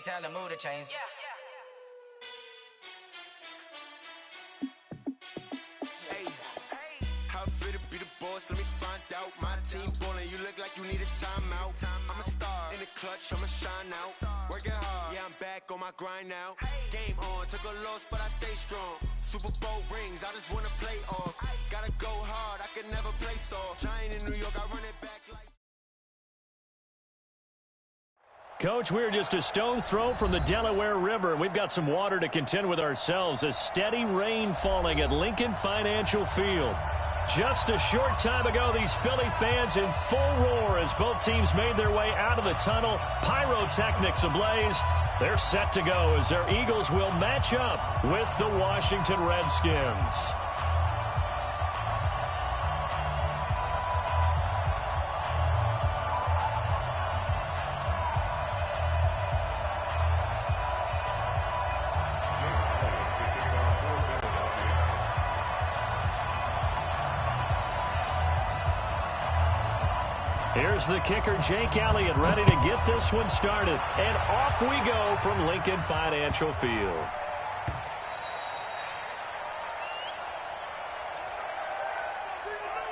tell the mood to change. Yeah. Hey, how it feel to be the boss? Let me find out. My team ballin', you look like you need a timeout. I'm a star in the clutch, I'ma shine out. Working hard, yeah, I'm back on my grind now. Game on, took a loss, but I stay strong. Super Bowl rings, I just wanna play off. Gotta go hard, I can never play soft. Giant in New York, I run it back like. Coach, we're just a stone's throw from the Delaware River, and we've got some water to contend with ourselves. A steady rain falling at Lincoln Financial Field. Just a short time ago, these Philly fans in full roar as both teams made their way out of the tunnel. Pyrotechnics ablaze. They're set to go as their Eagles will match up with the Washington Redskins. Here's the kicker, Jake Elliott, ready to get this one started. And off we go from Lincoln Financial Field.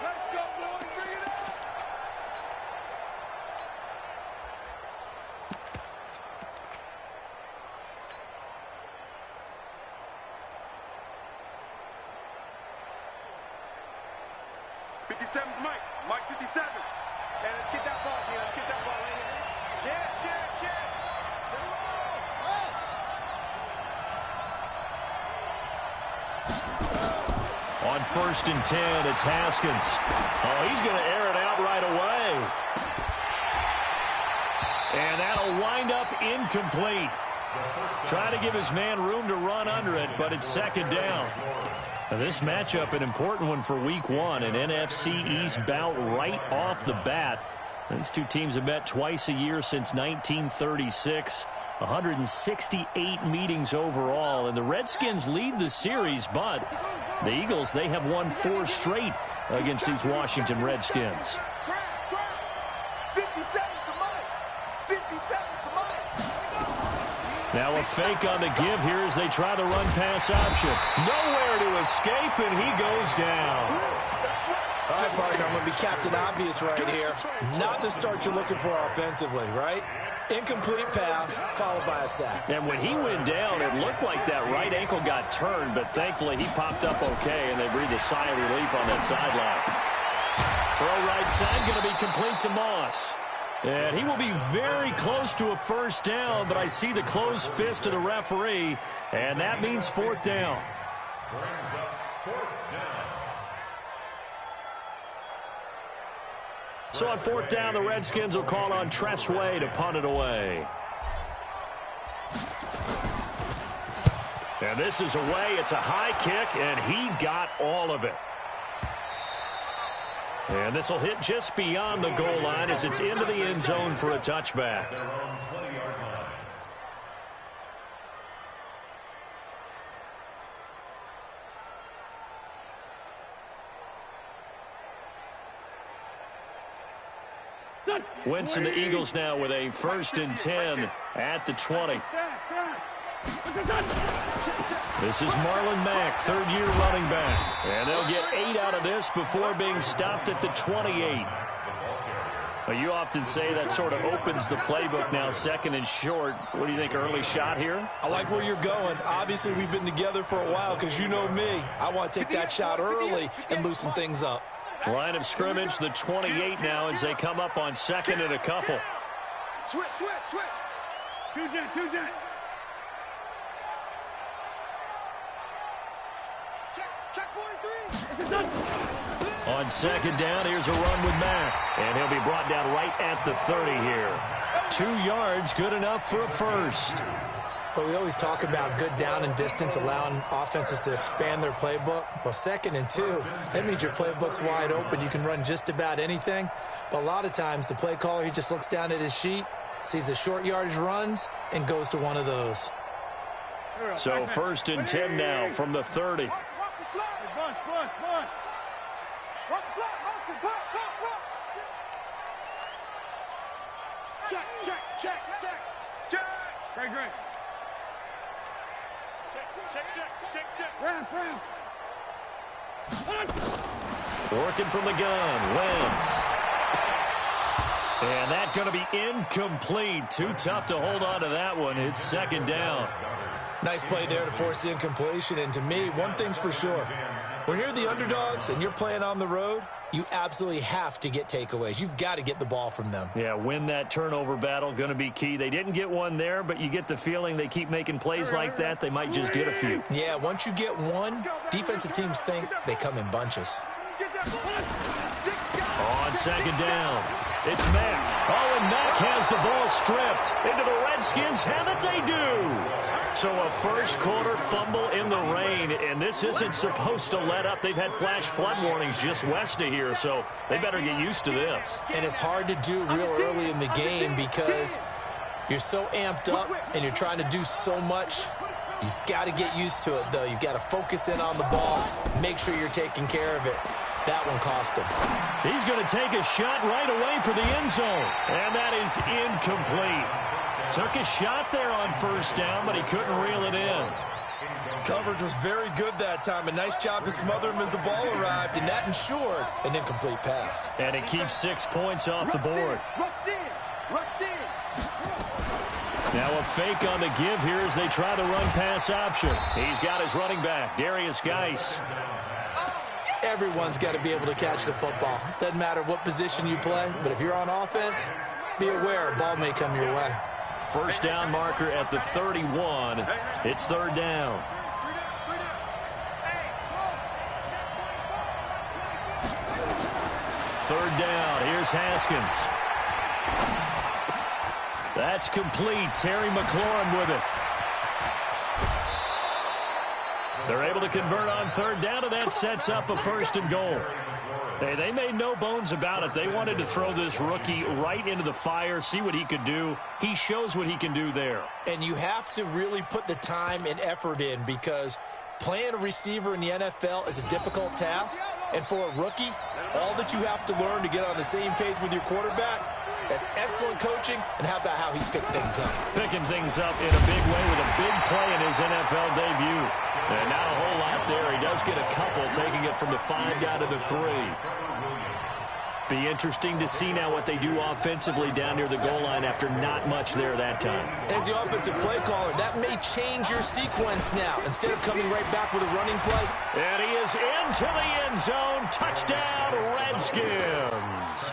Let's go, boys. Bring it up. '57's Mike. Mike 57. Hey, let's get that ball, man. Let's get that ball right here. Check. On 1st and 10, it's Haskins. Oh, he's going to air it out right away. And that'll wind up incomplete. Try to give his man room to run under it, but it's 2nd down. Now this matchup, an important one for Week 1, an NFC East bout right off the bat. These two teams have met twice a year since 1936. 168 meetings overall, and the Redskins lead the series, but the Eagles, they have won 4 straight against these Washington Redskins. Now a fake on the give here as they try the run-pass option. Nowhere to escape, and he goes down. All right, partner, I'm going to be Captain Obvious right here. Not the start you're looking for offensively, right? Incomplete pass, followed by a sack. And when he went down, it looked like that right ankle got turned, but thankfully he popped up okay, and they breathed a sigh of relief on that sideline. Throw right side, going to be complete to Moss. And he will be very close to a 1st down, but I see the closed fist of the referee, and that means 4th down. So on 4th down, the Redskins will call on Tressway to punt it away. And this is away. It's a high kick, and he got all of it. And this will hit just beyond the goal line as it's into the end zone for a touchback. Winston, the Eagles now with a 1st and 10 at the 20. This is Marlon Mack, 3rd-year running back. And they'll get 8 out of this before being stopped at the 28. Well, you often say that sort of opens the playbook now, 2nd and short. What do you think, early shot here? I like where you're going. Obviously, we've been together for a while because you know me. I want to take that shot early and loosen things up. Line of scrimmage, the 28 now as they come up on 2nd and a couple. Switch. Two-jet. Check 43. On 2nd down, here's a run with Mack. And he'll be brought down right at the 30 here. 2 yards, good enough for a 1st. But we always talk about good down and distance, allowing offenses to expand their playbook. Well, 2nd and 2, that means your playbook's wide open. You can run just about anything. But a lot of times, the play caller, he just looks down at his sheet, sees the short yardage runs, and goes to one of those. So 1st and 10 now from the 30. Check. Great. Check. Ramp. Working from the gun, Wentz. And that's going to be incomplete. Too tough to hold on to that one. It's second down. Nice play there to force the incompletion. And to me, one thing's for sure. When you're the underdogs and you're playing on the road, you absolutely have to get takeaways. You've got to get the ball from them. Yeah, win that turnover battle, going to be key. They didn't get one there, but you get the feeling they keep making plays like that, they might just get a few. Yeah, once you get one, defensive teams think they come in bunches. On second down, it's Mack. Oh, and Mack has the ball stripped. Into the Redskins have it, they do. So a first quarter fumble in the rain, and this isn't supposed to let up. They've had flash flood warnings just west of here, so they better get used to this. And it's hard to do real early in the game because you're so amped up and you're trying to do so much. You've got to get used to it, though. You've got to focus in on the ball, make sure you're taking care of it. That one cost him. He's going to take a shot right away for the end zone, and that is incomplete. Took a shot there on first down, but he couldn't reel it in. Coverage was very good that time. A nice job to smother him as the ball arrived, and that ensured an incomplete pass. And it keeps 6 points off the board. Rush in. Now a fake on the give here as they try the run-pass option. He's got his running back, Darius Geis. Everyone's got to be able to catch the football. Doesn't matter what position you play, but if you're on offense, be aware a ball may come your way. First down marker at the 31. It's third down. Third down. Here's Haskins. That's complete. Terry McLaurin with it. They're able to convert on third down, and that sets up a first and goal. Hey, they made no bones about it. They wanted to throw this rookie right into the fire, see what he could do. He shows what he can do there. And you have to really put the time and effort in because playing a receiver in the NFL is a difficult task. And for a rookie, all that you have to learn to get on the same page with your quarterback, that's excellent coaching. And how about how he's picked things up? Picking things up in a big way with a big play in his NFL debut. And not a whole lot there. He does get a couple, taking it from the 5 down to the 3. Be interesting to see now what they do offensively down near the goal line after not much there that time. As the offensive play caller, that may change your sequence now. Instead of coming right back with a running play. And he is into the end zone. Touchdown, Redskins.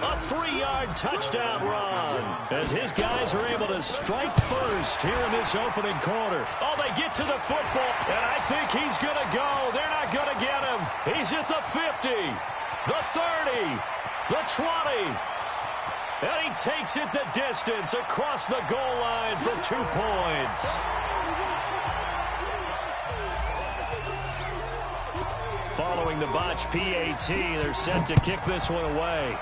A 3-yard touchdown run as his guys are able to strike first here in this opening quarter. Oh, they get to the football, and I think he's going to go. They're not going to get him. He's at the 50, the 30, the 20, and he takes it the distance across the goal line for 2 points. Following the botch PAT, they're set to kick this one away.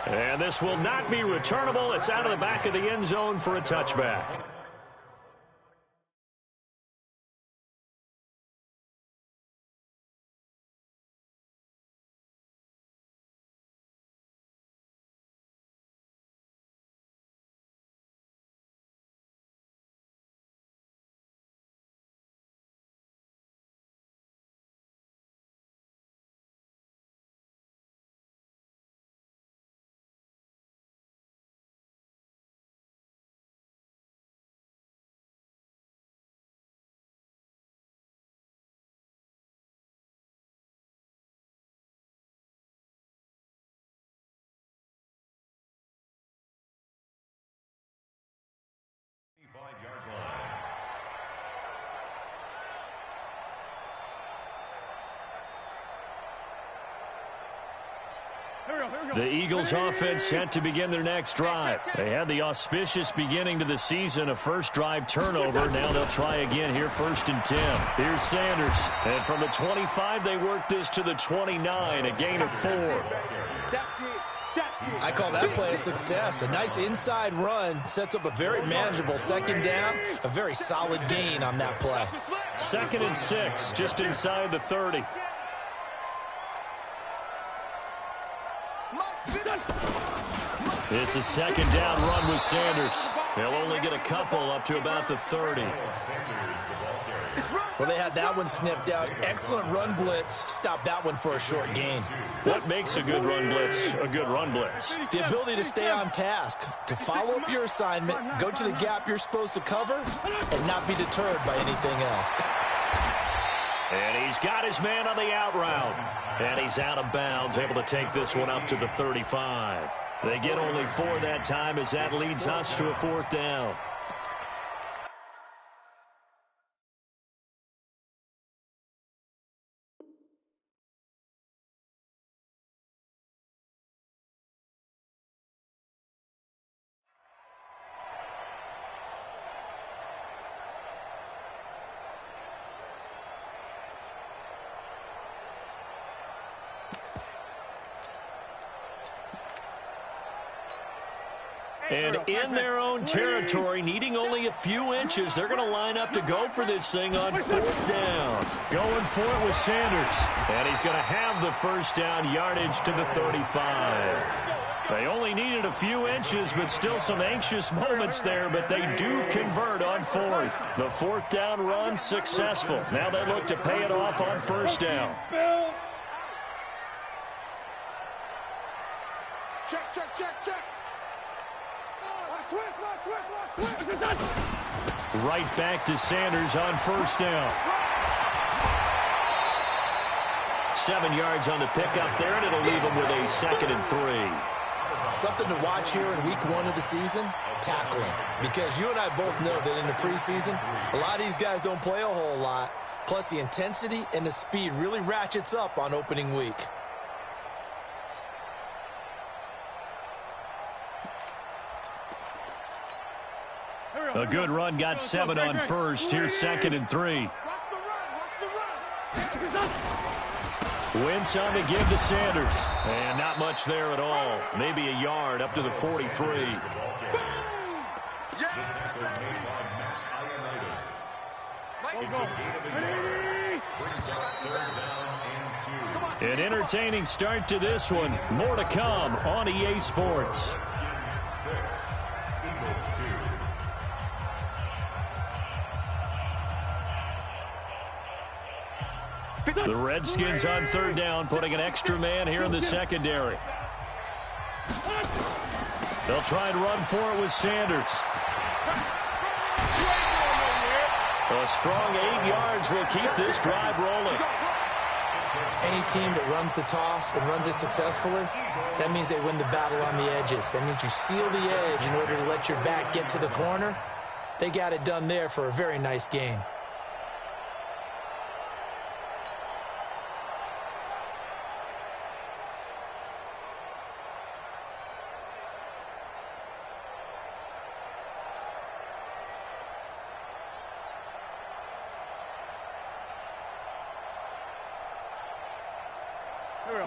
And this will not be returnable. It's out of the back of the end zone for a touchback. The Eagles offense set to begin their next drive. They had the auspicious beginning to the season, a first drive turnover. Now they'll try again here, 1st and 10. Here's Sanders. And from the 25, they work this to the 29, a gain of 4. I call that play a success. A nice inside run sets up a very manageable second down, a very solid gain on that play. 2nd and 6, just inside the 30. It's a second down run with Sanders. They'll only get a couple up to about the 30. Well, they had that one sniffed out. Excellent run blitz. Stop that one for a short gain. What makes a good run blitz a good run blitz? The ability to stay on task, to follow up your assignment, go to the gap you're supposed to cover, and not be deterred by anything else. And he's got his man on the out route. And he's out of bounds, able to take this one up to the 35. They get only 4 that time as that leads us to a 4th down. And in their own territory, needing only a few inches, they're going to line up to go for this thing on 4th down. Going for it with Sanders. And he's going to have the first down, yardage to the 35. They only needed a few inches, but still some anxious moments there, but they do convert on 4th. The 4th down run successful. Now they look to pay it off on 1st down. Check, check, check, check. Right back to Sanders on 1st down. 7 yards on the pickup there, and it'll leave him with a 2nd and 3. Something to watch here in week 1 of the season, tackling. Because you and I both know that in the preseason, a lot of these guys don't play a whole lot. Plus the intensity and the speed really ratchets up on opening week. A good run, got 7 on 1st. Here's 2nd and 3. Wentz on to give to Sanders. And not much there at all. Maybe a yard up to the 43. An entertaining start to this one. More to come on EA Sports. The Redskins on 3rd down, putting an extra man here in the secondary. They'll try and run for it with Sanders. A strong 8 yards will keep this drive rolling. Any team that runs the toss and runs it successfully, that means they win the battle on the edges. That means you seal the edge in order to let your back get to the corner. They got it done there for a very nice game.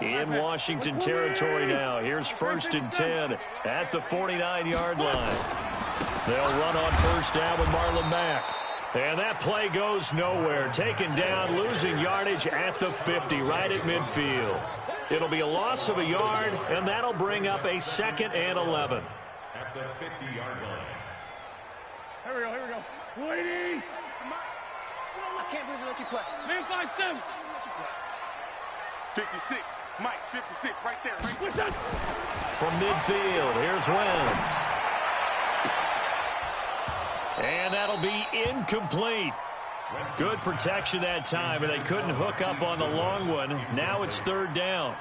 In Washington territory now. Here's 1st and 10 at the 49-yard line. They'll run on 1st down with Marlon Mack. And that play goes nowhere. Taken down, losing yardage at the 50, right at midfield. It'll be a loss of a yard, and that'll bring up a 2nd and 11. At the 50-yard line. Here we go, here we go. Lady! I can't believe they let you play. Man, 5-7. 56. Mike, 56, right there. Right there. From midfield, here's Wentz. And that'll be incomplete. Good protection that time, and they couldn't hook up on the long one. Now it's 3rd down.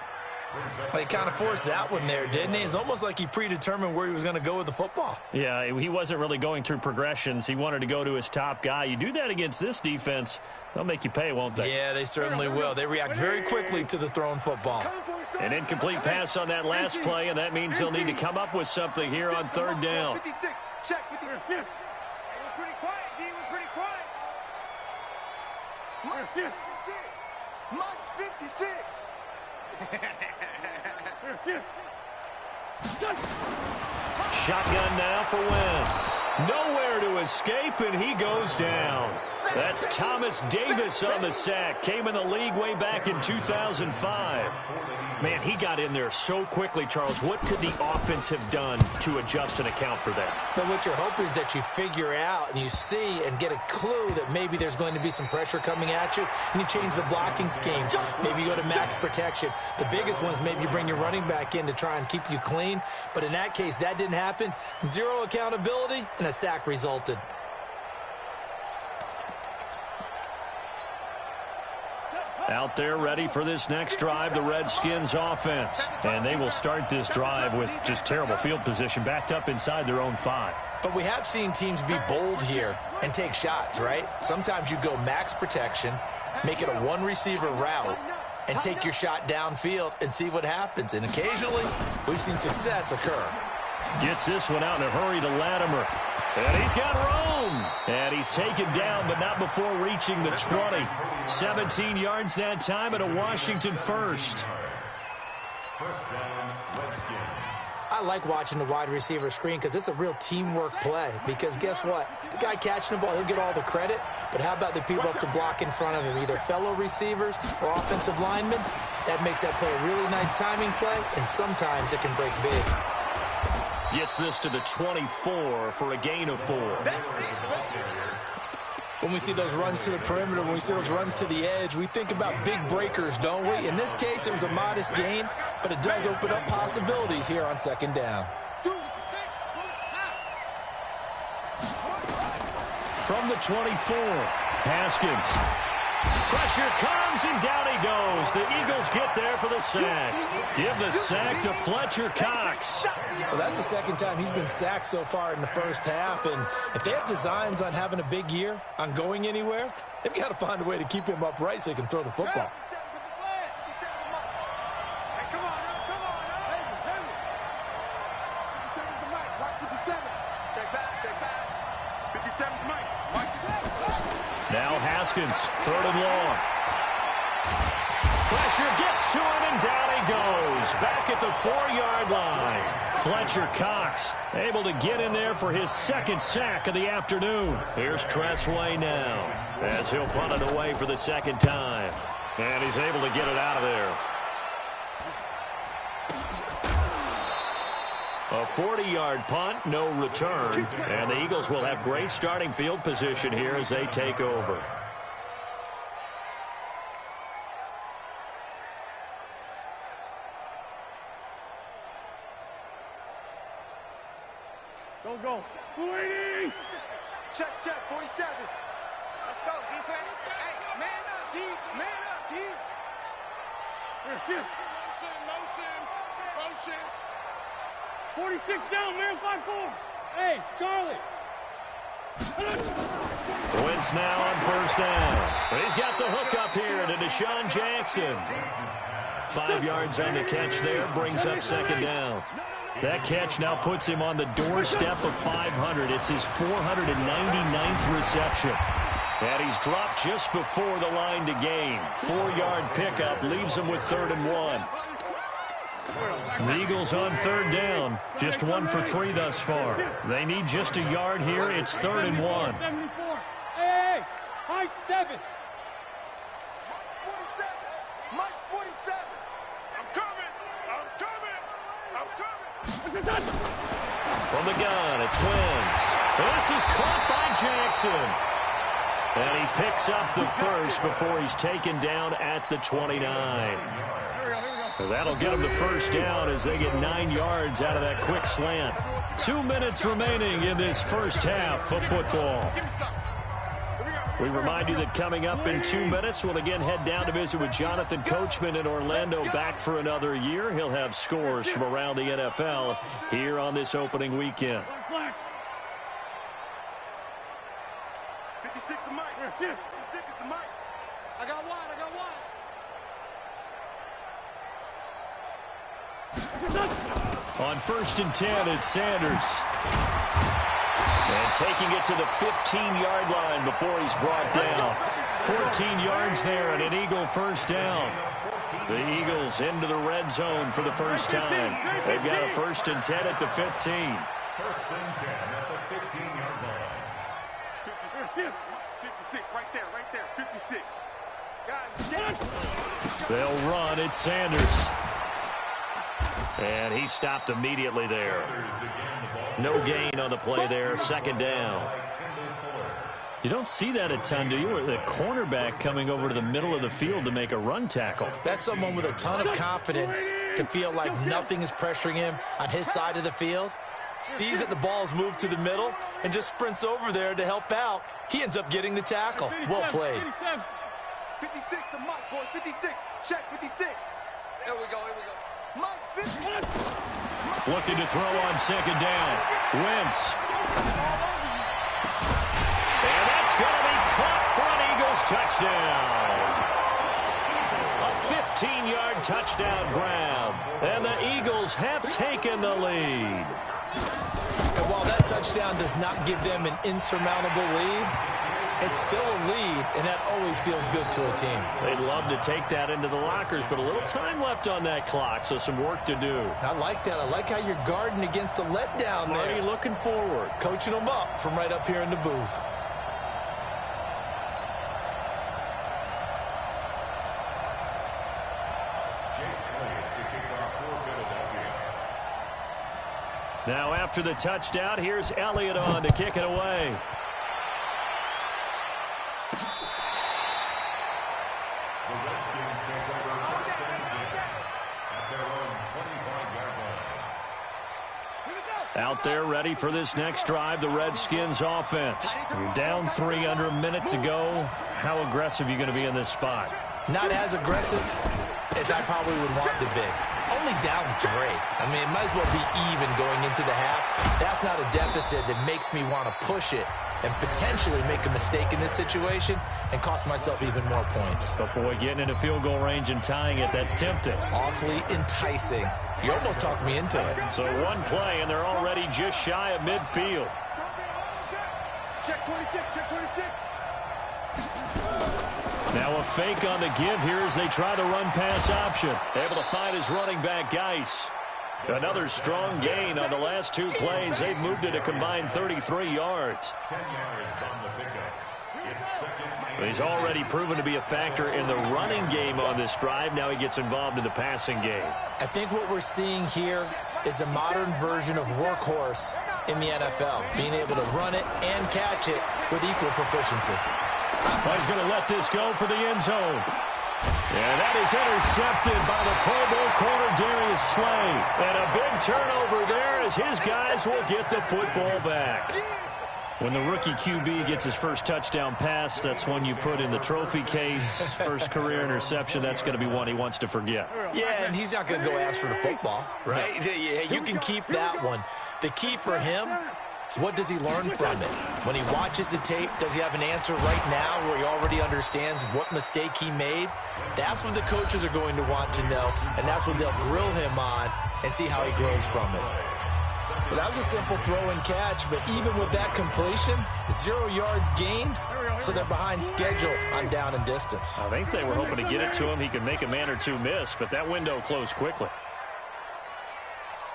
He kind of forced that one there, didn't he? It's almost like he predetermined where he was going to go with the football. Yeah, he wasn't really going through progressions. He wanted to go to his top guy. You do that against this defense, they'll make you pay, won't they? Yeah, they certainly will. They react very quickly to the thrown football. An incomplete pass on that last play, and that means they'll need to come up with something here on 3rd down. 56. Check. 56. We're pretty quiet, D. We're pretty quiet. Mike's 56. Mike's 56. Shotgun now for Wentz. Nowhere to escape, and he goes down. That's Thomas Davis on the sack. Came in the league way back in 2005. Man, he got in there so quickly, Charles. What could the offense have done to adjust and account for that? But what you're hoping is that you figure out and you see and get a clue that maybe there's going to be some pressure coming at you, and you change the blocking scheme. Maybe you go to max protection. The biggest one is maybe you bring your running back in to try and keep you clean. But in that case, that didn't happen. Zero accountability, and a sack resulted. Out there ready for this next drive, the Redskins offense. And they will start this drive with just terrible field position, backed up inside their own 5. But we have seen teams be bold here and take shots, right? Sometimes you go max protection, make it a one-receiver route, and take your shot downfield and see what happens. And occasionally, we've seen success occur. Gets this one out in a hurry to Latimer. And he's got room. And he's taken down, but not before reaching the 20. 17 yards that time and a Washington first. I like watching the wide receiver screen because it's a real teamwork play. Because guess what? The guy catching the ball, he'll get all the credit. But how about the people up to block in front of him, either fellow receivers or offensive linemen? That makes that play a really nice timing play, and sometimes it can break big. Gets this to the 24 for a gain of 4. When we see those runs to the perimeter, when we see those runs to the edge, we think about big breakers, don't we? In this case, it was a modest gain, but it does open up possibilities here on second down. From the 24, Haskins. Pressure comes, and down he goes. The Eagles get there for the sack. Give the sack to Fletcher Cox. Well, that's the second time he's been sacked so far in the first half, and if they have designs on having a big year, on going anywhere, they've got to find a way to keep him upright so he can throw the football. Now Haskins, 3rd and long. Pressure gets to him, and down he goes. Back at the 4-yard line. Fletcher Cox able to get in there for his second sack of the afternoon. Here's Tressway now as he'll punt it away for the second time. And he's able to get it out of there. A 40-yard punt, no return. And the Eagles will have great starting field position here as they take over. Go. 280. Check, 47. Let's go, defense. Hey, man up, D. Man up, D. Motion. 46 down, man, 5-4. Hey, Charlie. Wentz now on first down. But he's got the hook up here to Deshaun Jackson. 5 yards on the catch there, brings up second down. That catch now puts him on the doorstep of 500. It's his 499th reception. And he's dropped just before the line to gain. 4-yard pickup leaves him with 3rd and 1. The Eagles on 3rd down. Just 1 for 3 thus far. They need just a yard here. It's 3rd and 1. 74. Hey, high 7. March 47. I'm coming. From the gun, it's Wentz. This is caught by Jackson. And he picks up the first before he's taken down at the 29. That'll get him the first down as they get 9 yards out of that quick slant. 2 minutes remaining in this first half of football. We remind you that coming up in 2 minutes, we'll again head down to visit with Jonathan Coachman in Orlando, back for another year. He'll have scores from around the NFL here on this opening weekend. 56 to Mike. 56 to Mike. I got one. On 1st and 10, it's Sanders. And taking it to the 15-yard line before he's brought down. 14 yards there and an Eagle first down. The Eagles into the red zone for the first time. They've got a 1st and 10 at the 15. First and 10 at the 15-yard line. 56, right there, 56. Guys, They'll run. It's Sanders. And he stopped immediately there. No gain on the play there. Second down. You don't see that a ton, do you? Or the cornerback coming over to the middle of the field to make a run tackle. That's someone with a ton of confidence to feel like nothing is pressuring him on his side of the field. Sees that the ball's moved to the middle and just sprints over there to help out. He ends up getting the tackle. Well played. 56, the Mike, boys, 56. Check, 56. Here we go. Mike, 56. Looking to throw on second down. Wentz. And that's going to be caught for an Eagles touchdown. A 15-yard touchdown grab. And the Eagles have taken the lead. And while that touchdown does not give them an insurmountable lead, it's still a lead, and that always feels good to a team. They'd love to take that into the lockers, but a little time left on that clock, so some work to do. I like that. I like how you're guarding against a letdown there. Marty looking forward. Coaching them up from right up here in the booth. Now after the touchdown, here's Elliott on to kick it away. The Redskins take over first and 10 at their own 25-yard line. Out there ready for this next drive, the Redskins offense. You're down 3 under a minute to go. How aggressive are you going to be in this spot? Not as aggressive as I probably would want to be. Only down 3. I mean, it might as well be even going into the half. That's not a deficit that makes me want to push it and potentially make a mistake in this situation and cost myself even more points. But boy, getting into field goal range and tying it, that's tempting. Awfully enticing. You almost talked me into it. So one play, and they're already just shy of midfield. Check 26, check 26. Now a fake on the give here as they try the run-pass option. Able to find his running back, Geis. Another strong gain on the last 2 plays. They've moved it a combined 33 yards. 10 yards on the pickup. It's second and He's already proven to be a factor in the running game on this drive. Now he gets involved in the passing game. I think what we're seeing here is a modern version of workhorse in the NFL, being able to run it and catch it with equal proficiency. Well, he's going to let this go for the end zone. And that is intercepted by the Pro Bowl corner, Darius Slay. And a big turnover there as his guys will get the football back. When the rookie QB gets his first touchdown pass, that's one you put in the trophy case. First career interception, that's going to be one he wants to forget. Yeah, and he's not going to go ask for the football, right? Yeah, you can keep that one. The key for him, what does he learn from it? When he watches the tape, does he have an answer right now where he already understands what mistake he made? That's what the coaches are going to want to know, and that's what they'll grill him on and see how he grows from it. Well, that was a simple throw and catch, but even with that completion, 0 yards gained, so they're behind schedule on down and distance. I think they were hoping to get it to him. He could make a man or two miss, but that window closed quickly.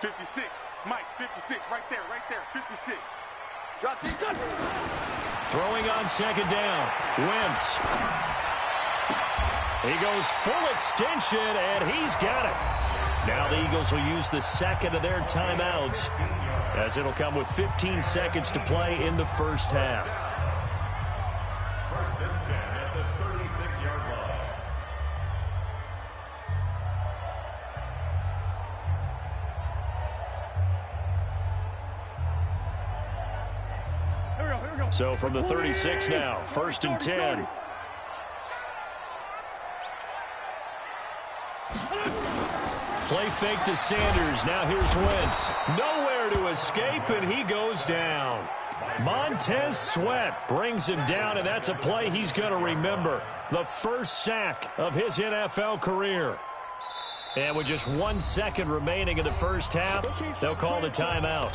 56, Mike, 56, right there, 56. Drop the gun. Throwing on second down. Wentz. He goes full extension, and he's got it. Now the Eagles will use the second of their timeouts, as it'll come with 15 seconds to play in the first half. first and 10 at the 36-yard line. Here we go. So from the 36 now, first and 10. Play fake to Sanders. Now here's Wentz. Nowhere to escape, and he goes down. Montez Sweat brings him down, and that's a play he's going to remember. The first sack of his NFL career. And with just 1 second remaining in the first half, they'll call the timeout.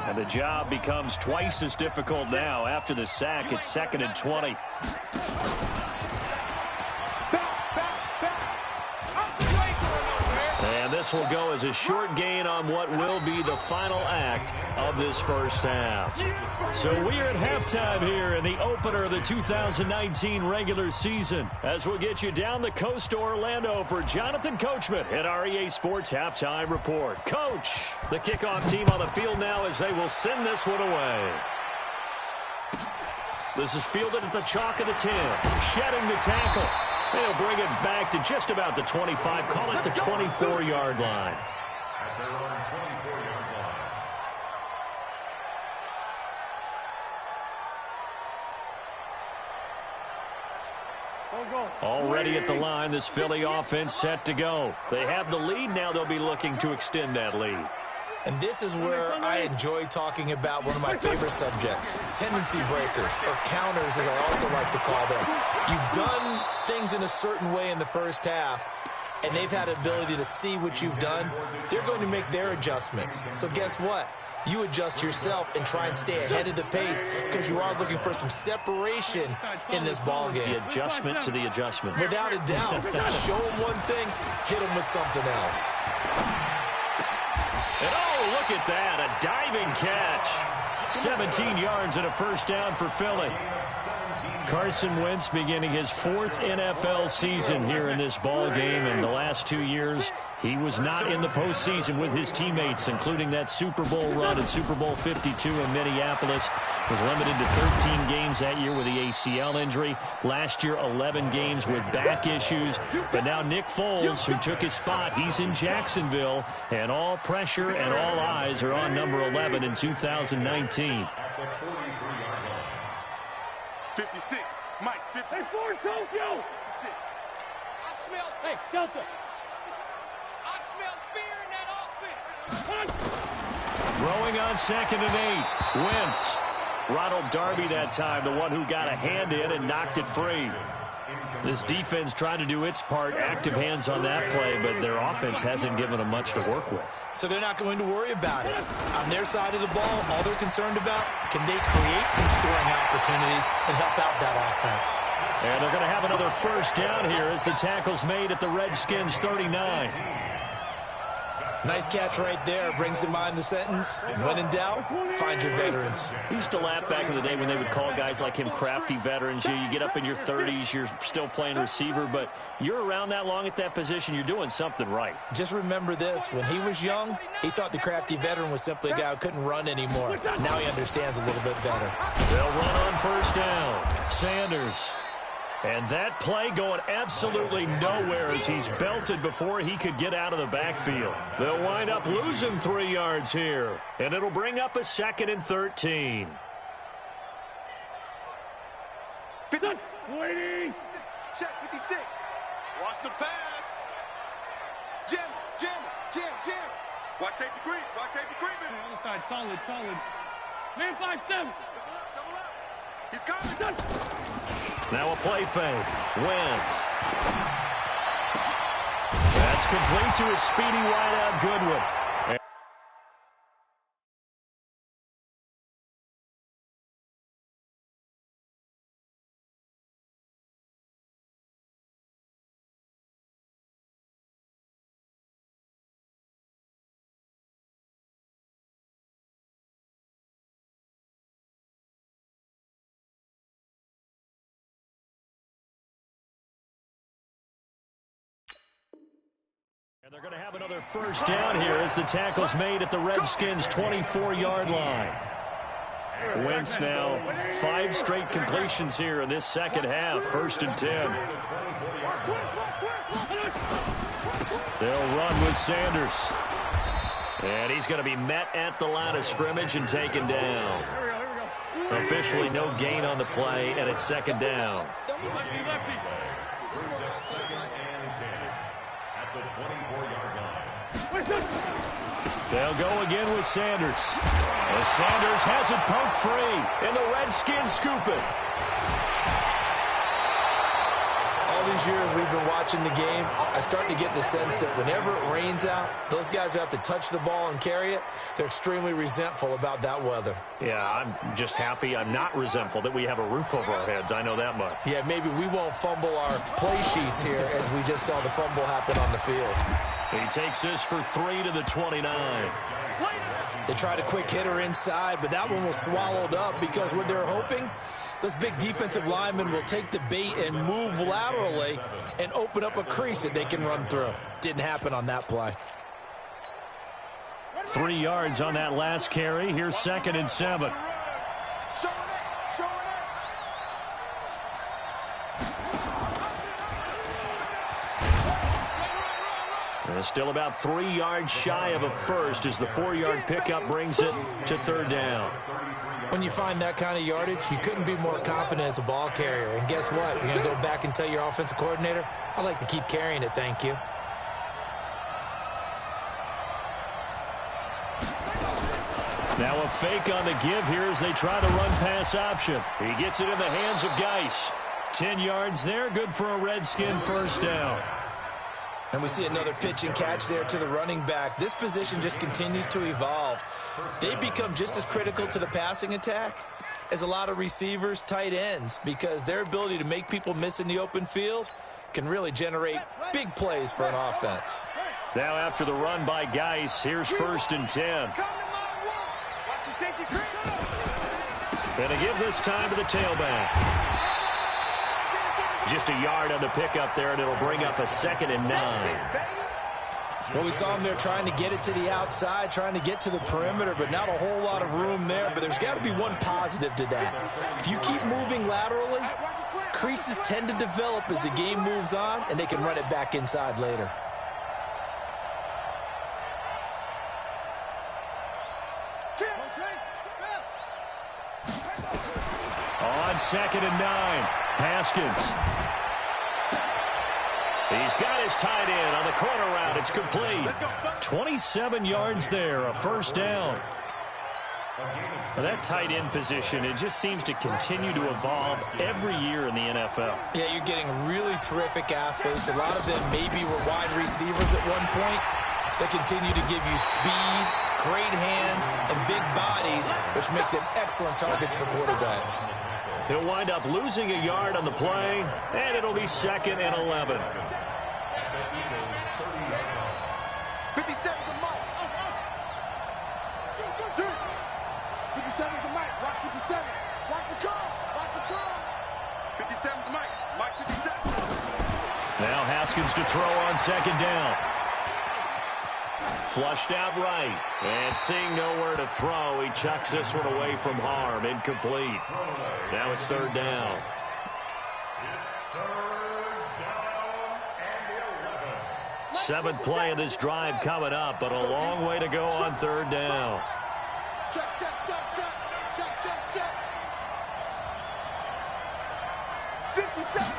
And the job becomes twice as difficult now. After the sack, it's 2nd and 20. And this will go as a short gain on what will be the final act of this first half. So we are at halftime here in the opener of the 2019 regular season, as we'll get you down the coast to Orlando for Jonathan Coachman at our EA Sports Halftime Report. Coach, the kickoff team on the field now as they will send this one away. This is fielded at the chalk of the 10, shedding the tackle. They'll bring it back to just about the 25, call it the 24-yard line. At their own 24-yard line. Already at the line, this Philly offense set to go. They have the lead. Now they'll be looking to extend that lead. And this is where I enjoy talking about one of my favorite subjects, tendency breakers, or counters as I also like to call them. You've done things in a certain way in the first half, and they've had the ability to see what you've done. They're going to make their adjustments. So guess what? You adjust yourself and try and stay ahead of the pace because you are looking for some separation in this ball game. The adjustment to the adjustment. Without a doubt. Show them one thing, hit them with something else. And oh, look at that, a diving catch. 17 yards and a first down for Philly. Carson Wentz beginning his 4th NFL season here in this ball game. In the last 2 years, he was not in the postseason with his teammates, including that Super Bowl run in Super Bowl 52 in Minneapolis. Was limited to 13 games that year with the ACL injury. Last year, 11 games with back issues. But now Nick Foles, who took his spot, he's in Jacksonville. And all pressure and all eyes are on number 11 in 2019. 56. Mike, 50. Hey, Ford, Tokyo. 56. I smell, hey, Delta. I smell fear in that offense. Throwing on 2nd and 8. Wentz. Ronald Darby that time, the one who got a hand in and knocked it free. This defense trying to do its part, active hands on that play, but their offense hasn't given them much to work with. So they're not going to worry about it. On their side of the ball, all they're concerned about, can they create some scoring opportunities and help out that offense? And they're going to have another first down here as the tackle's made at the Redskins 39. Nice catch right there. Brings to mind the sentence, when in doubt, find your veterans. We used to laugh back in the day when they would call guys like him crafty veterans. You get up in your 30s, you're still playing receiver, but you're around that long at that position, you're doing something right. Just remember this. When he was young, he thought the crafty veteran was simply a guy who couldn't run anymore. Now he understands a little bit better. They'll run on first down. Sanders. And that play going absolutely nowhere as he's belted before he could get out of the backfield. They'll wind up losing 3 yards here, and it'll bring up a 2nd and 13. Waiting. Check 56. Watch the pass. Jim. Watch safety creep. Other side, solid. Man 5-7. Double up. He's coming. Now a play fake. Wentz. That's complete to his speedy wideout Goodwin. And they're going to have another first down here as the tackle's made at the Redskins' 24-yard line. Wentz now 5 straight completions here in this second half, 1st and 10. They'll run with Sanders. And he's going to be met at the line of scrimmage and taken down. Officially no gain on the play, and it's 2nd down. They'll go again with Sanders. As Sanders has it poked free, and the Redskins scoop it. All all these years we've been watching the game, I start to get the sense that whenever it rains out, those guys who have to touch the ball and carry it, they're extremely resentful about that weather. Yeah, I'm just happy I'm not resentful that we have a roof over our heads. I know that much. Yeah, maybe we won't fumble our play sheets here as we just saw the fumble happen on the field. He takes this for 3 to the 29. They tried a quick hitter inside, but that one was swallowed up because what they're hoping, those big defensive linemen will take the bait and move laterally and open up a crease that they can run through. Didn't happen on that play. 3 yards on that last carry. Here's 2nd and 7. Still about 3 yards shy of a first as the 4-yard pickup brings it to 3rd down. When you find that kind of yardage, you couldn't be more confident as a ball carrier. And guess what? You're going to go back and tell your offensive coordinator, I'd like to keep carrying it, thank you. Now a fake on the give here as they try to run pass option. He gets it in the hands of Geis. 10 yards there, good for a Redskin 1st down. And we see another pitch and catch there to the running back. This position just continues to evolve. They become just as critical to the passing attack as a lot of receivers, tight ends, because their ability to make people miss in the open field can really generate big plays for an offense. Now after the run by Geis, here's 1st and 10. Gonna give this time to the tailback. Just a yard on the pickup there, and it'll bring up a 2nd and 9. Well, we saw him there trying to get it to the outside, trying to get to the perimeter, but not a whole lot of room there. But there's got to be one positive to that. If you keep moving laterally, creases tend to develop as the game moves on, and they can run it back inside later. On 2nd and 9, Haskins. He's got his tight end on the corner route. It's complete. 27 yards there, a 1st down. Well, that tight end position, it just seems to continue to evolve every year in the NFL. Yeah, you're getting really terrific athletes. A lot of them maybe were wide receivers at one point. They continue to give you speed, great hands, and big bodies, which make them excellent targets for quarterbacks. He'll wind up losing a yard on the play, and it'll be 2nd and 11. 57's the mic. 57's the mic. Watch 57. Watch the curl. Watch the curl. 57's the mic. Mike 57. Now Haskins to throw on 2nd down. Flushed out right. And seeing nowhere to throw, he chucks this one away from harm. Incomplete. Now it's 3rd down. Seventh play of this drive coming up, but a long way to go on 3rd down. Check, check, check, check. Check, check, check. 57.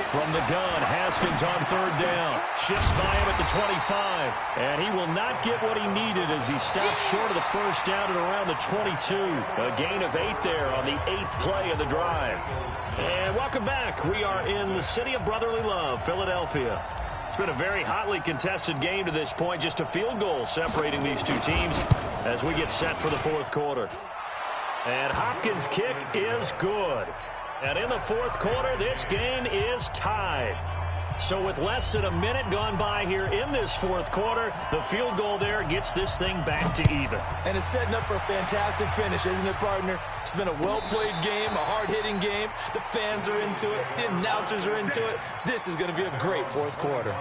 From the gun, Haskins on 3rd down. Shifts by him at the 25. And he will not get what he needed as he stops short of the 1st down at around the 22. A gain of 8 there on the 8th play of the drive. And welcome back. We are in the city of brotherly love, Philadelphia. It's been a very hotly contested game to this point. Just a field goal separating these two teams as we get set for the 4th quarter. And Hopkins' kick is good. And in the 4th quarter, this game is tied. So with less than a minute gone by here in this 4th quarter, the field goal there gets this thing back to even. And it's setting up for a fantastic finish, isn't it, partner? It's been a well-played game, a hard-hitting game. The fans are into it. The announcers are into it. This is going to be a great 4th quarter.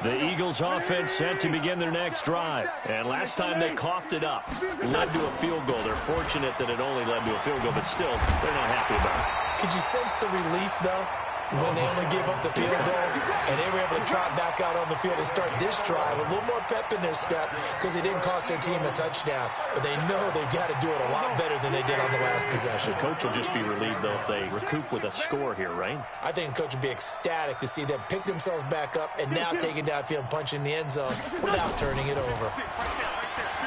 The Eagles offense set to begin their next drive. And last time they coughed it up, led to a field goal. They're fortunate that it only led to a field goal, but still, they're not happy about it. Could you sense the relief, though, when they only gave up the field goal and they were able to trot back out on the field and start this drive with a little more pep in their step because they didn't cost their team a touchdown. But they know they've got to do it a lot better than they did on the last possession. The coach will just be relieved, though, if they recoup with a score here, right? I think the coach would be ecstatic to see them pick themselves back up and now take it downfield and punch in the end zone without turning it over.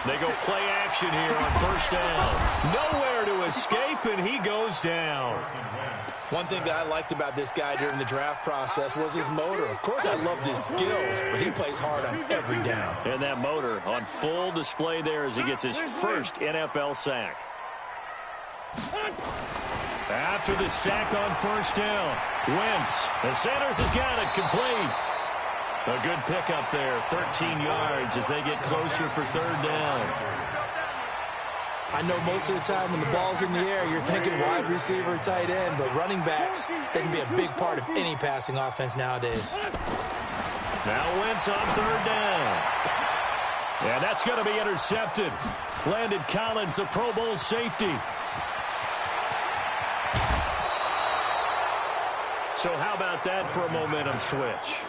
They go play action here on first down. Nowhere to escape, and he goes down. One thing that I liked about this guy during the draft process was his motor. Of course, I loved his skills, but he plays hard on every down. And that motor on full display there as he gets his first NFL sack. After the sack on first down, Wentz. And Sanders has got it complete. A good pickup there, 13 yards as they get closer for third down. I know most of the time when the ball's in the air, you're thinking wide receiver, tight end, but running backs, they can be a big part of any passing offense nowadays. Now Wentz on third down. And that's going to be intercepted. Landon Collins, the Pro Bowl safety. So how about that for a momentum switch?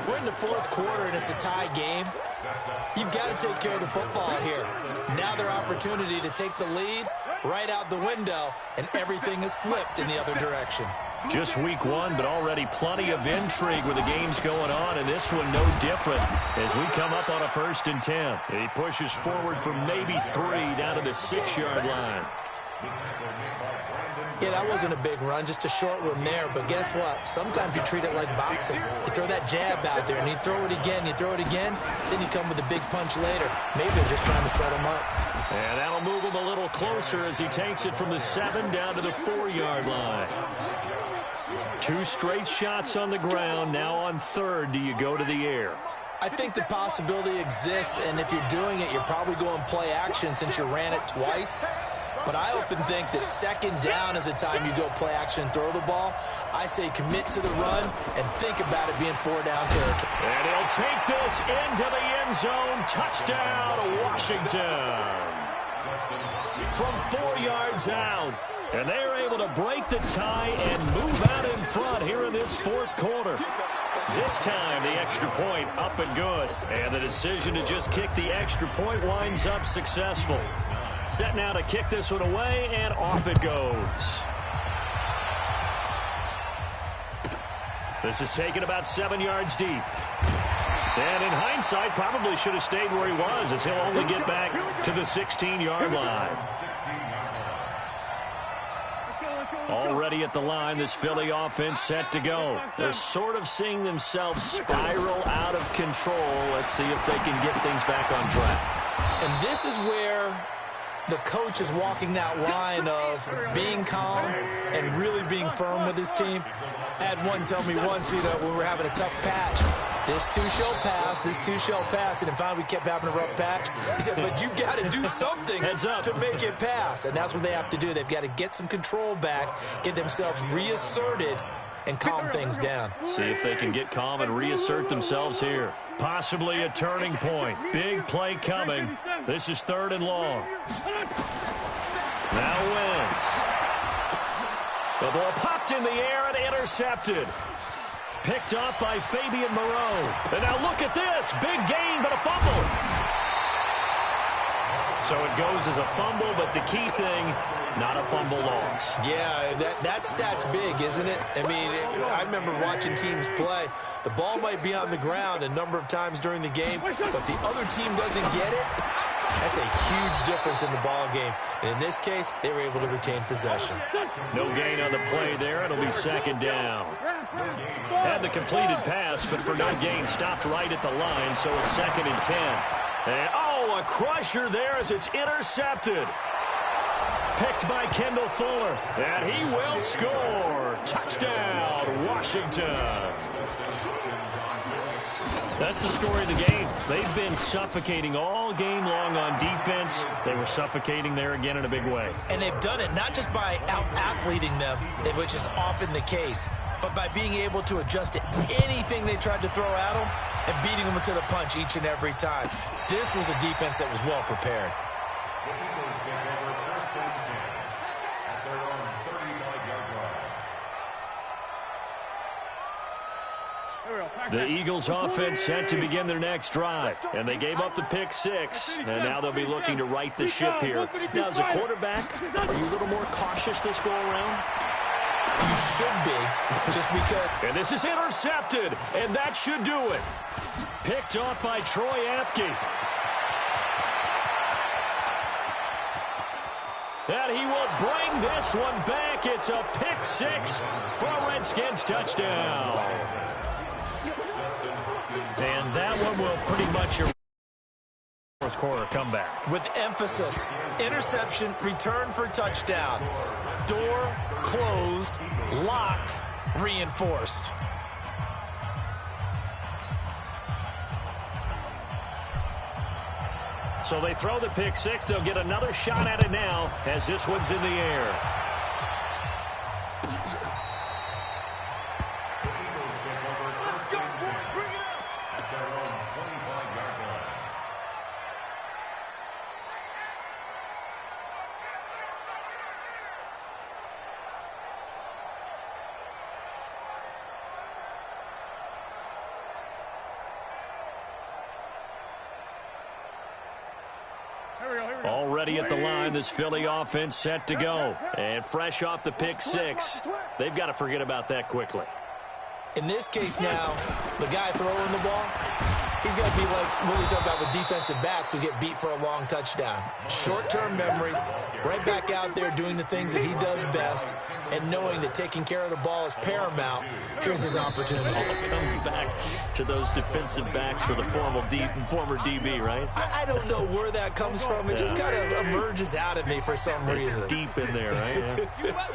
We're in the fourth quarter, and it's a tie game. You've got to take care of the football here. Now their opportunity to take the lead right out the window, and everything is flipped in the other direction. Just week one, but already plenty of intrigue with the games going on, and this one no different as we come up on a 1st and 10. He pushes forward for maybe 3 down to the 6-yard line. Yeah, that wasn't a big run, just a short one there. But guess what? Sometimes you treat it like boxing. You throw that jab out there, and you throw it again, then you come with a big punch later. Maybe they're just trying to set him up. And that'll move him a little closer as he takes it from the 7 down to the 4-yard line. 2 straight shots on the ground. Now on third, do you go to the air? I think the possibility exists, and if you're doing it, you're probably going play action since you ran it twice. But I often think that 2nd down is a time you go play action and throw the ball. I say commit to the run and think about it being 4-down territory. And he'll take this into the end zone. Touchdown, Washington. From 4 yards out. And they're able to break the tie and move out in front here in this 4th quarter. This time, the extra point up and good. And the decision to just kick the extra point winds up successful. Set now to kick this one away, and off it goes. This is taken about 7 yards deep. And in hindsight, probably should have stayed where he was, as he'll only get back to the 16-yard line. Already at the line, this Philly offense set to go. They're sort of seeing themselves spiral out of control. Let's see if they can get things back on track. And this is where the coach is walking that line of being calm and really being firm with his team. I had one tell me once, when we were having a tough patch, this too shall pass, this too shall pass, and then finally we kept having a rough patch. He said, but you've got to do something to make it pass, and that's what they have to do. They've got to get some control back, get themselves reasserted, and calm things down. See if they can get calm and reassert themselves here. Possibly a turning point. Big play coming. This is 3rd and long. Now Wentz. The ball popped in the air and intercepted. Picked up by Fabian Moreau. And now look at this. Big gain, but a fumble. So it goes as a fumble, but the key thing, not a fumble loss. Yeah, that stat's big, isn't it? I mean, I remember watching teams play. The ball might be on the ground a number of times during the game, but the other team doesn't get it. That's a huge difference in the ball game. And in this case, they were able to retain possession. No gain on the play there. It'll be 2nd down. Had the completed pass, but for no gain, stopped right at the line, so it's 2nd and 10. And, a crusher there as it's intercepted. Picked by Kendall Fuller. And he will score. Touchdown, Washington. That's the story of the game. They've been suffocating all game long on defense. They were suffocating there again in a big way. And they've done it not just by out-athleting them, which is often the case, but by being able to adjust to anything they tried to throw at them and beating them to the punch each and every time. This was a defense that was well prepared. The Eagles offense set to begin their next drive, and they gave up the pick 6, and now they'll be looking to right the ship here. Now, as a quarterback, are you a little more cautious this go-around? You should be, just because. And this is intercepted, and that should do it. Picked off by Troy Apke. bring this one back. It's a pick six for a Redskins touchdown. And that one will pretty much your fourth quarter comeback. With emphasis, interception, return for touchdown. Door closed, locked, reinforced. So they throw the pick six. They'll get another shot at it now as this one's in the air. Already at the line, this Philly offense set to go. And fresh off the pick six, they've got to forget about that quickly. In this case now, the guy throwing the ball, he's got to be like what we talk about with defensive backs who get beat for a long touchdown. Short-term memory, right back out there doing the things that he does best, and knowing that taking care of the ball is paramount. Here's his opportunity. It comes back to those defensive backs for the former DB, right? I don't know where that comes from. It just kind of emerges out of me for some reason. It's deep in there, right? Yeah.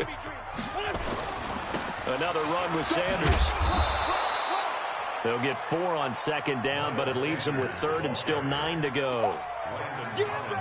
Another run with Sanders. They'll get 4 on second down, but it leaves them with third and still 9 to go.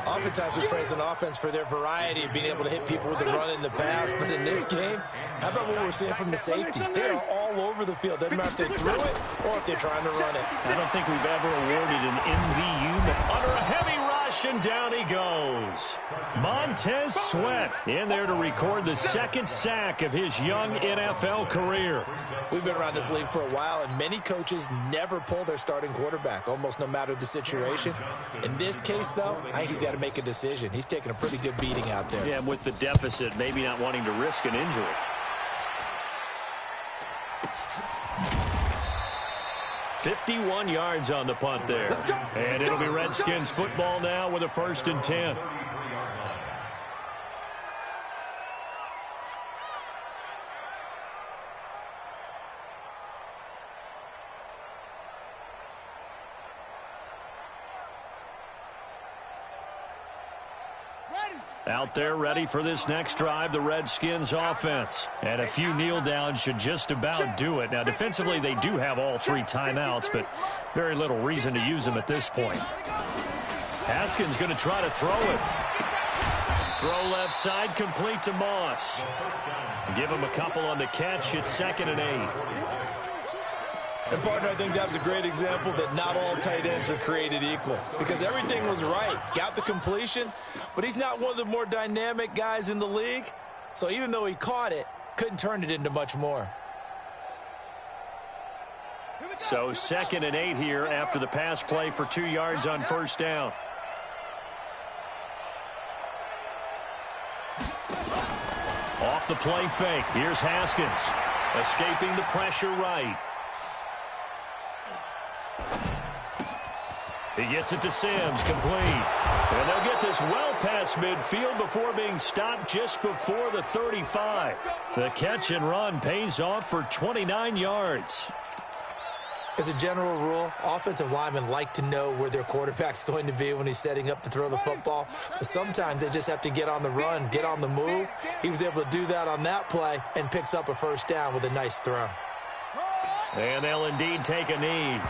Oftentimes we praise an offense for their variety of being able to hit people with the run in the pass, but in this game, how about what we're seeing from the safeties? They are all over the field. Doesn't matter if they threw it or if they're trying to run it. I don't think we've ever awarded an MVU, but under a heavy rush, and down he goes. Montez Sweat in there to record the second sack of his young NFL career. We've been around this league for a while, and many coaches never pull their starting quarterback, almost no matter the situation. In this case, though, I think he's got to make a decision. He's taking a pretty good beating out there. Yeah, with the deficit, maybe not wanting to risk an injury. "51 yards on the punt there. And it'll be Redskins football now with a 1st and 10. Out there ready for this next drive, the Redskins offense. And a few kneel downs should just about do it. Now, defensively, they do have all 3 timeouts, but very little reason to use them at this point. Haskins going to try to throw it. Throw left side, complete to Moss. Give him a couple on the catch. It's 2nd and 8. And, partner, I think that was a great example that not all tight ends are created equal, because everything was right. Got the completion, but he's not one of the more dynamic guys in the league. So even though he caught it, couldn't turn it into much more. So 2nd and 8 here after the pass play for 2 yards on 1st down. Off the play fake. Here's Haskins. Escaping the pressure right. He gets it to Sims, complete. And they'll get this well past midfield before being stopped just before the 35. The catch and run pays off for 29 yards. As a general rule, offensive linemen like to know where their quarterback's going to be when he's setting up to throw the football. But sometimes they just have to get on the run, get on the move. He was able to do that on that play and picks up a 1st down with a nice throw. And they'll indeed take a knee.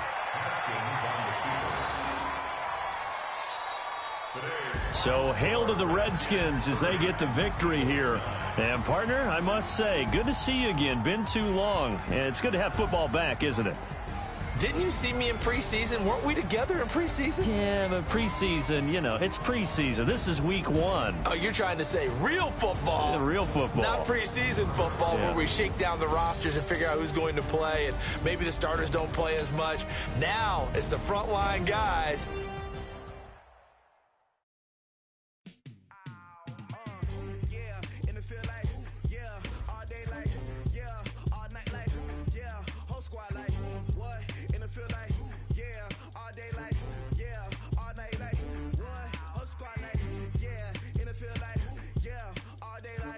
So hail to the Redskins as they get the victory here. And, partner, I must say, good to see you again. Been too long. And it's good to have football back, isn't it? Didn't you see me in preseason? Weren't we together in preseason? Yeah, but preseason, you know, it's preseason. This is week 1. Oh, you're trying to say real football. Yeah, real football. Not preseason football where we shake down the rosters and figure out who's going to play, and maybe the starters don't play as much. Now it's the frontline guys. All day like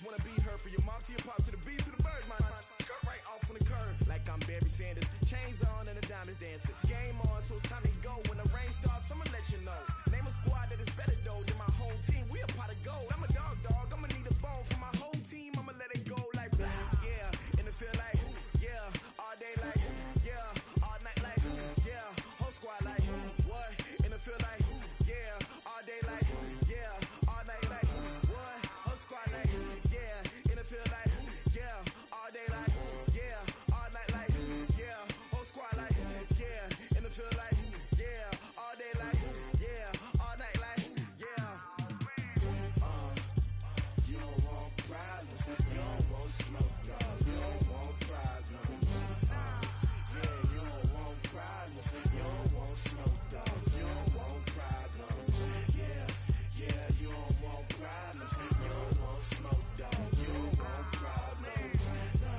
just wanna be her. For your mom to your pop to the beat to the birds, my skirt right off on the curb. Like I'm Barry Sanders. Chains on and the diamonds dancing. Game on, so it's time to go. When the rain starts, I'ma let you know. Name a squad that is better though than my whole team. We a pot of gold. I'm a dog. I'ma need a bone for my whole team. I'ma let it go like, yeah. And it feel like, yeah. All day like, yeah. All night like, yeah. Whole squad like, what? And it feel like, yeah. All day like, yeah. All night like, what? Whole squad like, yeah. And it feel like, yeah. All day like, yeah. All night like, yeah. Whole squad like, yeah. And it feel like, yeah. All day like, yeah. All night like, yeah. You don't want problems. You don't want smoke, no. You don't want problems. Yeah, you don't want problems. You don't want smoke, dog. You don't want problems. Yeah, you don't want problems. You don't want smoke, dog. You don't want problems. No,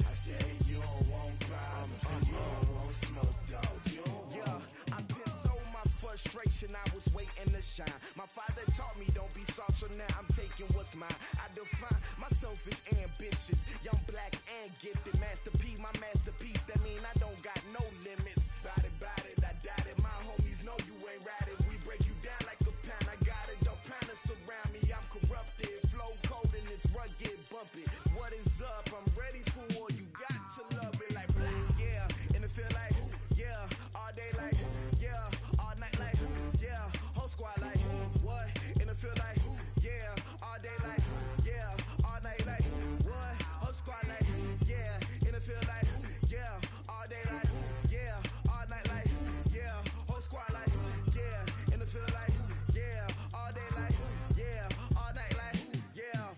I said you don't want problems. You don't want smoke, dog. You don't want. Yeah, I pissed so my frustration. I was waiting to shine. My father taught me don't be soft, so now I'm taking what's mine. I define myself as ambitious, young, black, and gifted. Master P, my masterpiece. That mean I don't got no limits. Bout it, I doubt it. My homies know you ain't ratted. We break you down like a pound. I got it, don't pound us around me. I'm corrupted, flow cold and it's rugged, bumpy. What is up? I'm ready for war. You got to love it like black, yeah. And it feel like, yeah. All day like, yeah. All night like, yeah. Whole squad like, what? And it feel like, yeah. All day like, yeah. All night like, what? Whole squad like, yeah. And it feel like, yeah. All day like, yeah. All night like, yeah. Whole squad like, yeah. And it feel like, yeah. All day like, yeah. All night like, yeah.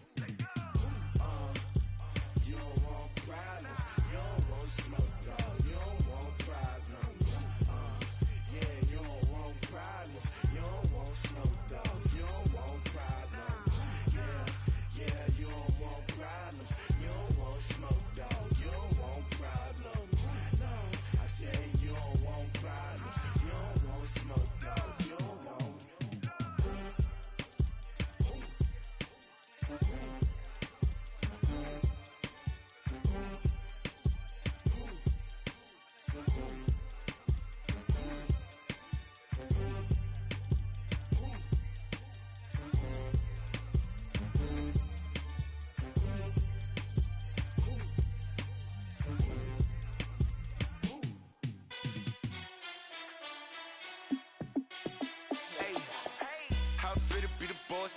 You don't want problems. You don't want smoke, dog. You don't want problems. Yeah, you don't want problems. You don't want smoke, dog. You don't want problems. Yeah, you don't want problems. You don't want smoke, dog. You don't want problems. No, I said you don't want problems. You don't want smoke, dog. You don't want.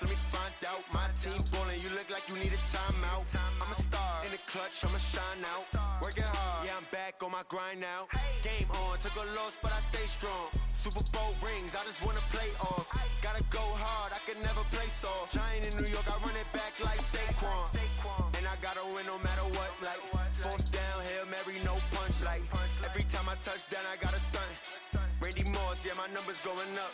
Let me find out. My team ballin', you look like you need a timeout. I'm a star in the clutch, I'ma shine out. Working hard, yeah, I'm back on my grind now. Game on, took a loss, but I stay strong. Super Bowl rings, I just wanna play off. Gotta go hard, I can never play soft. Giant in New York, I run it back like Saquon. And I gotta win no matter what, like fourth down, Hail Mary, no punch. Like every time I touch down, I gotta stunt. Randy Moss, yeah, my numbers going up.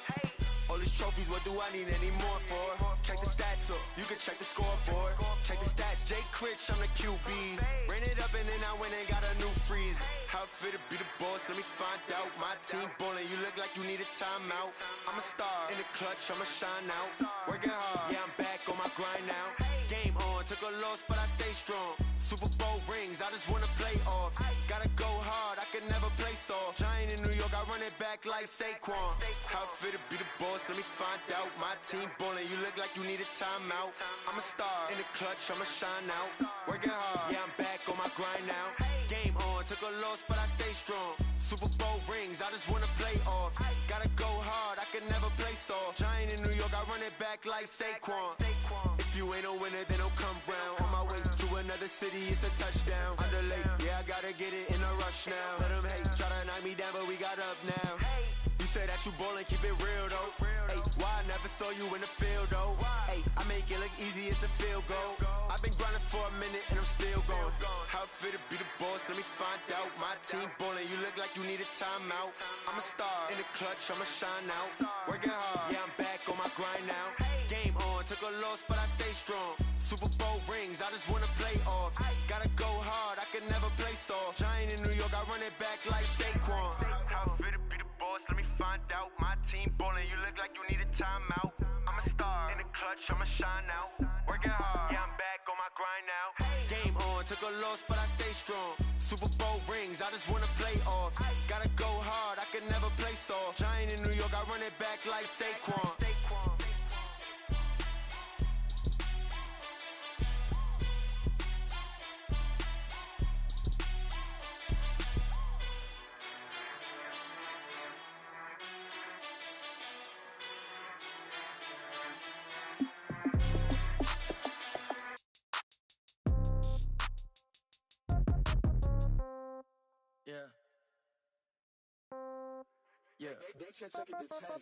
All these trophies, what do I need any more for? Check the stats up, you can check the scoreboard. Check the stats, Jay Critch, I'm the QB. Ran it up and then I went and got a new freeze. How fit to be the boss, let me find out. My team ballin', you look like you need a timeout. I'm a star in the clutch, I'ma shine out. Working hard, yeah, I'm back on my grind now. Game on, took a loss, but I stay strong. Super Bowl rings, I just wanna play off. Gotta go hard, I can never play soft. Giant in New York, I run it back like Saquon. How fit to be the boss, let me find out. My team ballin', you look like you need a timeout. I'm a star in the clutch, I'ma shine out. Working hard, yeah, I'm back on my grind now. Game on, took a loss, but I stay strong. Super Bowl rings, I just wanna play off. Gotta go hard, I can never play soft. Giant in New York, I run it back like Saquon. If you ain't a winner, then don't come round. On my way to another city, it's a touchdown. Underlay, yeah, I gotta get it in a rush now. Let them hate, try to knock me down, but we got up now. You say that you ballin', keep it real though. Hey, why I never saw you in the field though? Hey, I make it look easy, it's a field goal. I've been grinding for a minute and I'm still going. How fit to be the boss, let me find out. My team ballin', you look like you need a timeout. I'm a star in the clutch, I'ma shine out. Working hard, yeah, I'm back on my grind now. Game on, took a loss, but I stay strong. Super Bowl rings, I just wanna play off. Gotta go hard, I can never play soft. Giant in New York, I run it back like Saquon. How fit to be the boss, let me find out. My team ballin', you look like you need a timeout. I'm a star in the clutch, I'ma shine out. Working hard, yeah, I'm back on my grind took a loss, but I stay strong. Super Bowl rings, I just wanna play off. Gotta go hard, I can never play soft. Giant in New York, I run it back like Saquon. Yeah.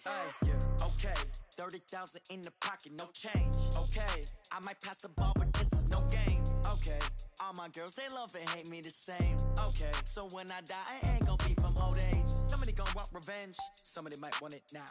Hey, yeah. Okay, 30,000 in the pocket, no change. Okay, I might pass the ball, but this is no game. Okay, all my girls, they love and hate me the same. Okay, so when I die, I ain't gonna be from old age. Somebody gonna want revenge, somebody might want it now.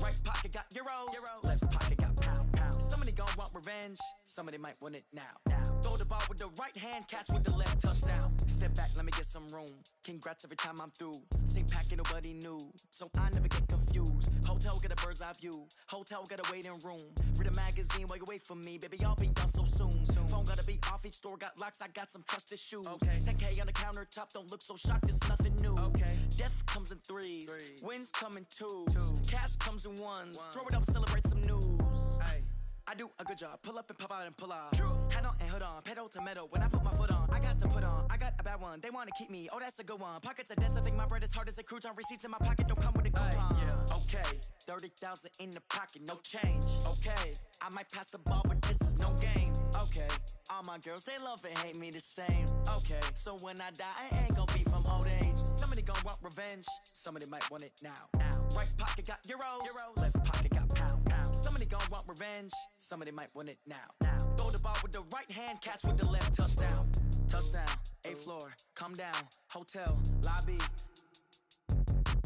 Right pocket got euros, left pocket got pound. Somebody gonna want revenge, somebody might want it now. Throw the ball with the right hand, catch with the left, touchdown. Step back, let me get some room. Congrats every time I'm through. Same packet, nobody knew, so I never get confused. Hotel get a bird's eye view. Hotel get a waiting room. Read a magazine while you wait for me, baby. I'll be done so soon. Phone gotta be off. Each store got locks. I got some trusted shoes. Okay. 10K on the countertop. Don't look so shocked. It's nothing new. Okay. Death comes in threes. Wins come in twos. Cash comes in ones. Throw it up, celebrate some news. Hey. I do a good job, pull up and pop out and pull off. Hat on and hood on, pedal to metal. When I put my foot on, I got to put on. I got a bad one, they wanna keep me. Oh, that's a good one. Pockets are dense, I think my bread is hard as a crouton. Receipts in my pocket don't come with a coupon. Yeah. Okay, 30,000 in the pocket, no change. Okay, I might pass the ball, but this is no game. Okay, all my girls, they love and hate me the same. Okay, so when I die, I ain't gonna be from old age. Somebody gonna want revenge, somebody might want it now. Right pocket got euros, left pocket got pound. Somebody gonna want revenge, somebody might want it now. Throw the ball with the right hand, catch with the left, touchdown. Touchdown, 8th floor, come down, hotel, lobby.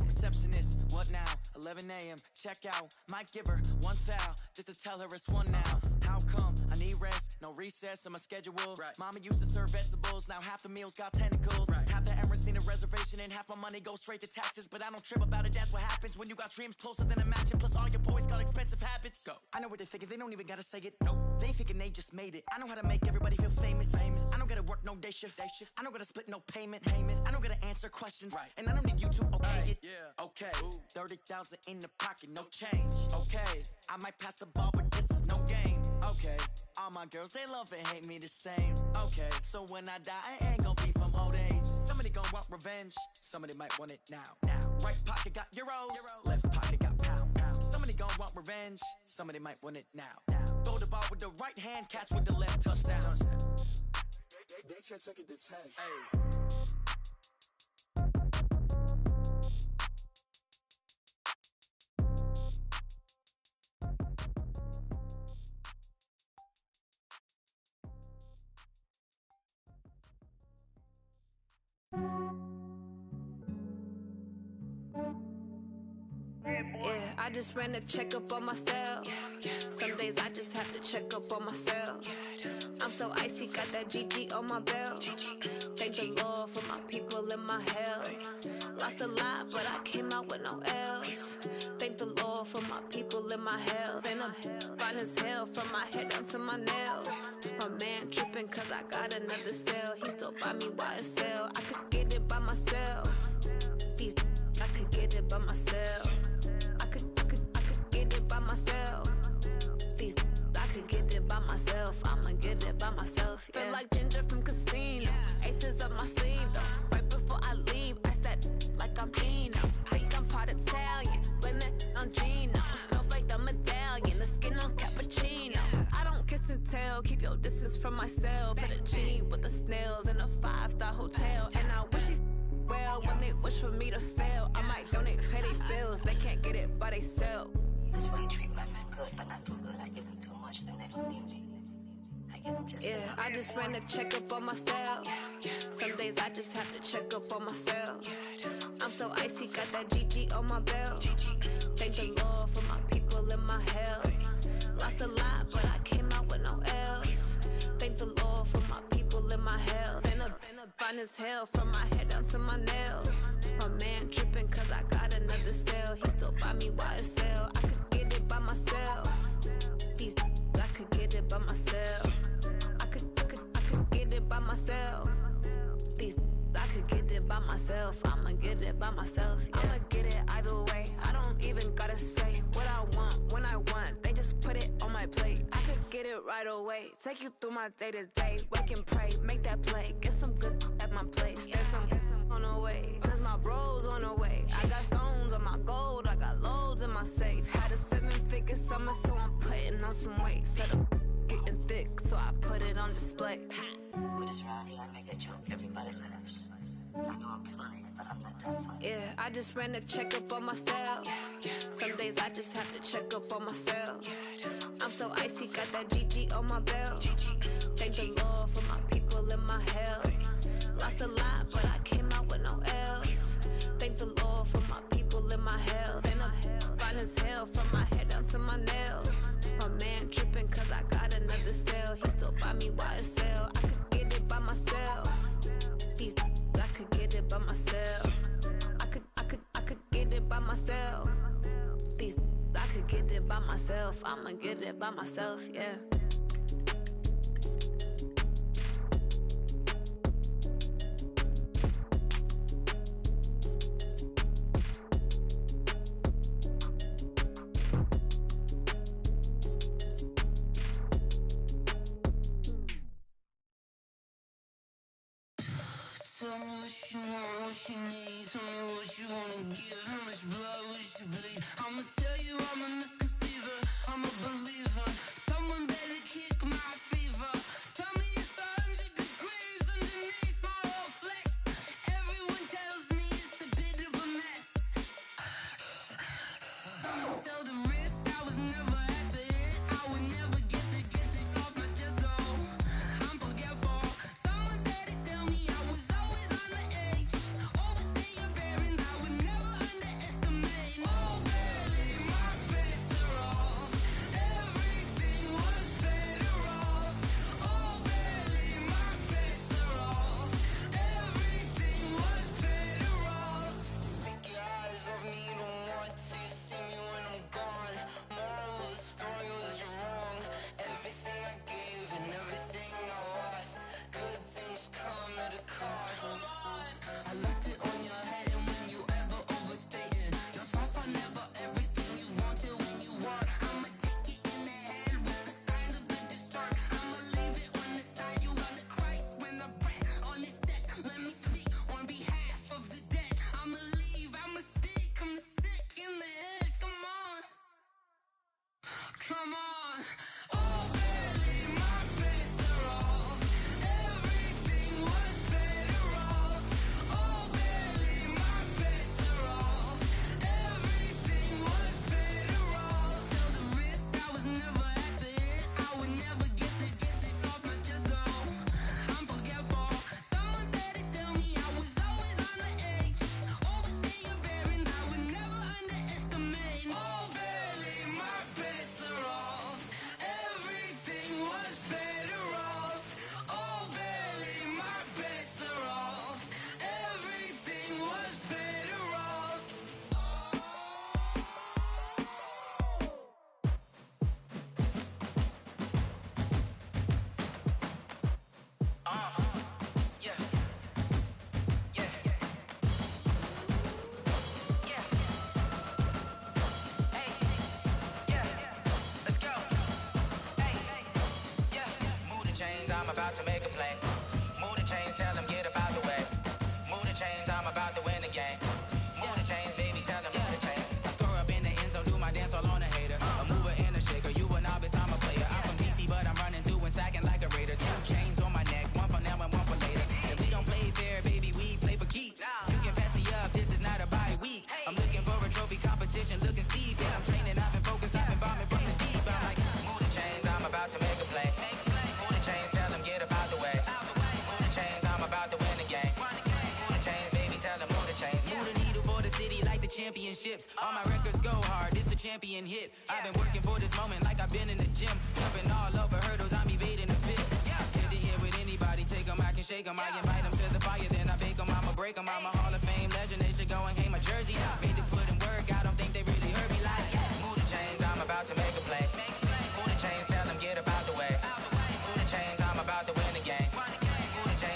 Receptionist, what now? 11 a.m., check out. Might give her one foul, just to tell her it's one now. How come? I need rest, no recess in my schedule. Right. Mama used to serve vegetables, now half the meals got tentacles. Right. Half the Emirates need a reservation and half my money goes straight to taxes. But I don't trip about it, that's what happens when you got dreams closer than a mansion. Plus all your boys got expensive habits. Go. I know what they're thinking, they don't even gotta say it. Nope. They ain't thinking they just made it. I know how to make everybody feel famous. I don't gotta work no day shift. I don't gotta split no payment. I don't gotta answer questions. Right. And I don't need you to okay it. Yeah. Okay, 30,000 in the pocket, no change. Okay, I might pass the ball, but this is no game. Okay, all my girls, they love and hate me the same. Okay, so when I die, I ain't gonna be from old age. Somebody gonna want revenge, somebody might want it now. Right pocket got euros, left pocket got pound. Somebody gonna want revenge, somebody might want it now. Throw the ball with the right hand, catch with the left, touchdown. They took it to 10. Hey. Yeah, I just ran a checkup on myself. Some days I just have to check up on myself. I'm so icy, got that GG on my belt. Thank the Lord for my people in my health. Lost a lot, but I came out with no L's. Thank the Lord for my people in my health. And I'm fine as hell from my head down to my nails. My man tripping cause I got another cell. He still buy me YSL. I could get it by myself. These I could get it by myself. I could get it by myself. These I could get it by myself. I'ma get it by myself. Yeah. Feel like Ginger from Casino. Aces up my sleeve though. Right before I leave, I said like I'm Dino. Think I'm part Italian. Blame that on Gino. Smells like the medallion. The skin on cappuccino. I don't kiss and tell. Keep your distance from myself. At a genie with the snails in a 5-star hotel. And I wish he's well when they wish for me to fail. I might donate petty bills. They can't get it by they sell. That's why you treat my friend good, but not too good. I give them too much, then they don't need me. I give them just enough. I just ran a checkup on myself. Some days I just have to check up on myself. I'm so icy, got that GG on my belt. Thank the Lord for my people in my health. Lost a lot, but I came out with no L's. Thank the Lord for my people in my health. And I'm fine as hell from my head down to my nails. My man tripping cause I got another cell. He still buy me YSL. I could get it by myself. These I could get it by myself. I could get it by myself. myself. These I could get it by myself. I'ma get it by myself. Yeah. I'ma get it either way. I don't even gotta say what I want when I want. They just put it on my plate. I could get it right away. Take you through my day to day. Wake and pray, make that play. Get some good at my place. There's some on the way, cause my bros on the way. I got stones on my gold. I got loads in my safe. Had a 7-figure summer, so I'm putting on some weight. Set up getting thick, so I put it on display. With this round here, I make a joke, everybody laughs. I know I'm funny, but I'm not that funny. Yeah, I just ran a checkup on myself. Some days I just have to check up on myself. I'm so icy, got that GG on my belt. Thank the Lord for my people in my health. Lost a lot, but I came out with no L's. Thank the Lord for my people in my health. And I'm fine as hell from my head down to my nails. My man tripping cause I got another sale. He still buy me YSL. I could get it by myself. These I could get it by myself. I could get it by myself. These I could get it by myself. I'ma get it by myself, yeah. Tell me what you want, what you need. Tell me what you wanna give. How much blood would you bleed? I'ma tell you I'm a misconceiver. I'm a believer. Someone better kick my fever. Tell me it's 100 degrees underneath my whole flesh. Everyone tells me it's a bit of a mess. I'ma tell the risk I was never at the end. I would never get this off my chest though. I'm forgetful. Someone better tell me I was always on the edge. Overstay your bearings, I would never underestimate. Oh barely, my bets are off. Everything was better off. Oh barely, my bets are off. Everything was better off. Take your eyes off me, don't want to see me when I'm gone. Moral of the story was you're wrong. Everything I gave and everything I lost. Good things come at a cost. I left it on your head, and when you ever overstay it, your thoughts are never everything you wanted when you want. I'ma take it in the head with the signs of the distort. I'ma leave it on the side. You on the Christ when the breath on the set. Let me speak on behalf of the dead. I'ma leave, I'ma speak. I'm sick in the head. Come on, come on. Oh, barely, my bets are off. Everything was better off. Oh, barely, my bets are off. Everything was better off. Tell the risk I was never at the end. I would never get this off my chest though. I'm forgetful. Someone better tell me I was always on the edge. Overstay your bearings, I would never underestimate. Oh, barely, my bets are off. Everything was better off. Oh, barely, my bets are off. Everything was better off. Yeah. Yeah. Yeah. Hey. Yeah. Let's go. Hey. Yeah. Move the chains, I'm about to make a play. Move the chains, tell them get about the way. Move the chains, I'm about to win the game. Move the chains, baby, tell them move the chains. I score up in the end zone, do my dance all on a hater. A mover and a shaker, you a novice, I'm a player. I'm from DC, but I'm running through and sacking like a raider. 2 chains on my neck, one for now and one for later. If we don't play fair, baby, we play for keeps. You can pass me up, this is not a bye week. I'm looking for a trophy competition, looking steep. And I'm training, I've been focused, I've been bombing from the deep. I'm like, move the chains, I'm about to make a play. Move the chains, tell them get about the way. Move the chains, I'm about to win the game. Move the chains, baby, tell them move the chains. Move the needle for the city like the championships. All my records go hard, this a champion hit. I've been working for this moment like I've been in the gym. Jumping all over hurdles, I'm evading the pit. Hit to hit with anybody, take them, I can shake them. I invite them to the fire, then I bake them, I'ma break them. I'm a Hall of Fame legend, they should go and hang my jersey. Made to put in work, I don't think they really heard me like. Move the chains, I'm about to make a play. Move the chains, tell them get about the way. Move the chains, I'm about to win the game. Move the chains,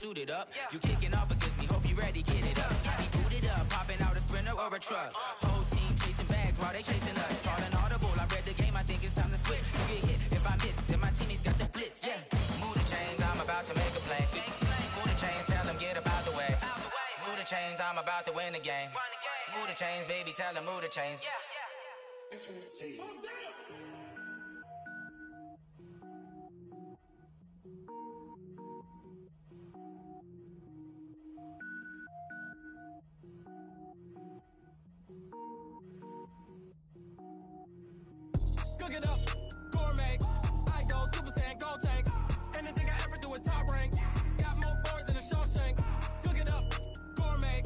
suited up. You kicking off against me, hope you ready, get it up. Got me booted up, popping out a Sprinter or a truck. Whole team chasing bags while they chasing us. Calling audible, I read the game, I think it's time to switch. You get hit, if I miss, then my teammates got the blitz, yeah. Move the chains, I'm about to make a play. Move the chains, tell them get up out the way. Move the chains, I'm about to win the game. Move the chains, baby, tell them move the chains. Cook it up, gourmet. I go Super Saiyan, go tank. Anything I ever do is top rank. Got more boards than a Shawshank. Cook it up, gourmet.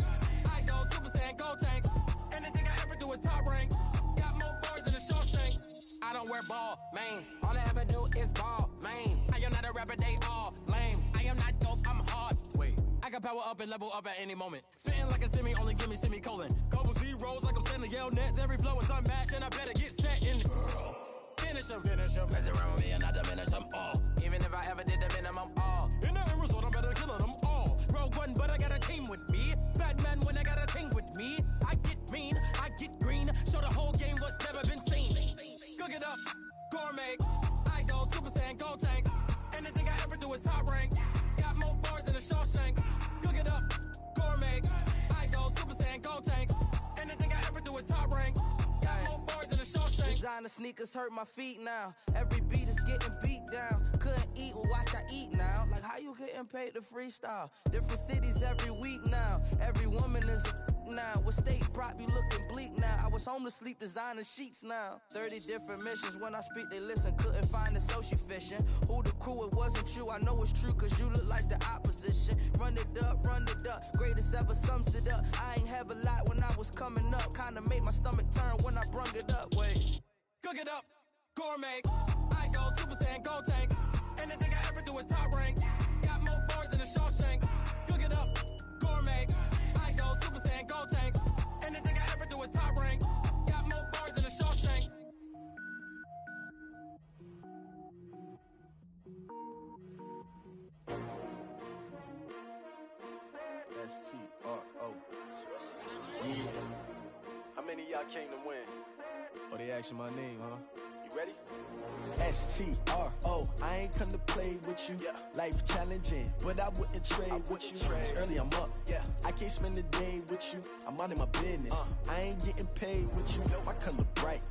I go Super Saiyan, go tank. Anything I ever do is top rank. Got more boards than a Shawshank. I don't wear ball mains. All I ever do is ball main. I am not a rapper, they all lame. I am not dope, I'm hard. Wait, I can power up and level up at any moment. Spitting like a semi, only give me semicolon. Couple zeros like I'm sending yell nets. Every flow is unmatched and I better get set in it. Finish them. Mess around with me and I diminish them all. Even if I ever did the minimum, all. In the end result, I'm better killing them all. Rogue One, but I got a team with me. Batman when I got a team with me. I get mean, I get green. Show the whole game what's never been seen. Cook it up, gourmet. I go Super Saiyan, go tank. Anything I ever do is top rank. Got more bars than a Shawshank. Cook it up, gourmet. I go Super Saiyan, go tank. Anything I ever do is top rank. Got more bars than a Shawshank. Designer sneakers hurt my feet now. Every beat is getting beat down. Couldn't eat, well watch I eat now. Like how you getting paid to freestyle? Different cities every week now. Every woman is a now. With state prop, you looking bleak now. I was home to sleep designing sheets now. 30 different missions. When I speak, they listen. Couldn't find the social fishing. Who the crew? It wasn't you. I know it's true, cause you look like the opposition. Run it up. Greatest ever sums it up. I ain't have a lot when I was coming up. Kinda made my stomach turn when I brung it up. Wait. Cook it up, gourmet. I go Super Saiyan, go tank. Anything I ever do is top rank. Got more bars than a Shawshank. Cook it up, gourmet. I go Super Saiyan, go tank. Anything I ever do is top rank. Got more bars than a Shawshank. S-T-R-O. Yeah. How many of y'all came to win? Oh, they asking my name, huh? You ready? S-T-R-O. I ain't come to play with you. Life challenging, but I wouldn't trade with you. It's early, I'm up. I can't spend the day with you. I'm out of my business. I ain't getting paid with you. My color bright.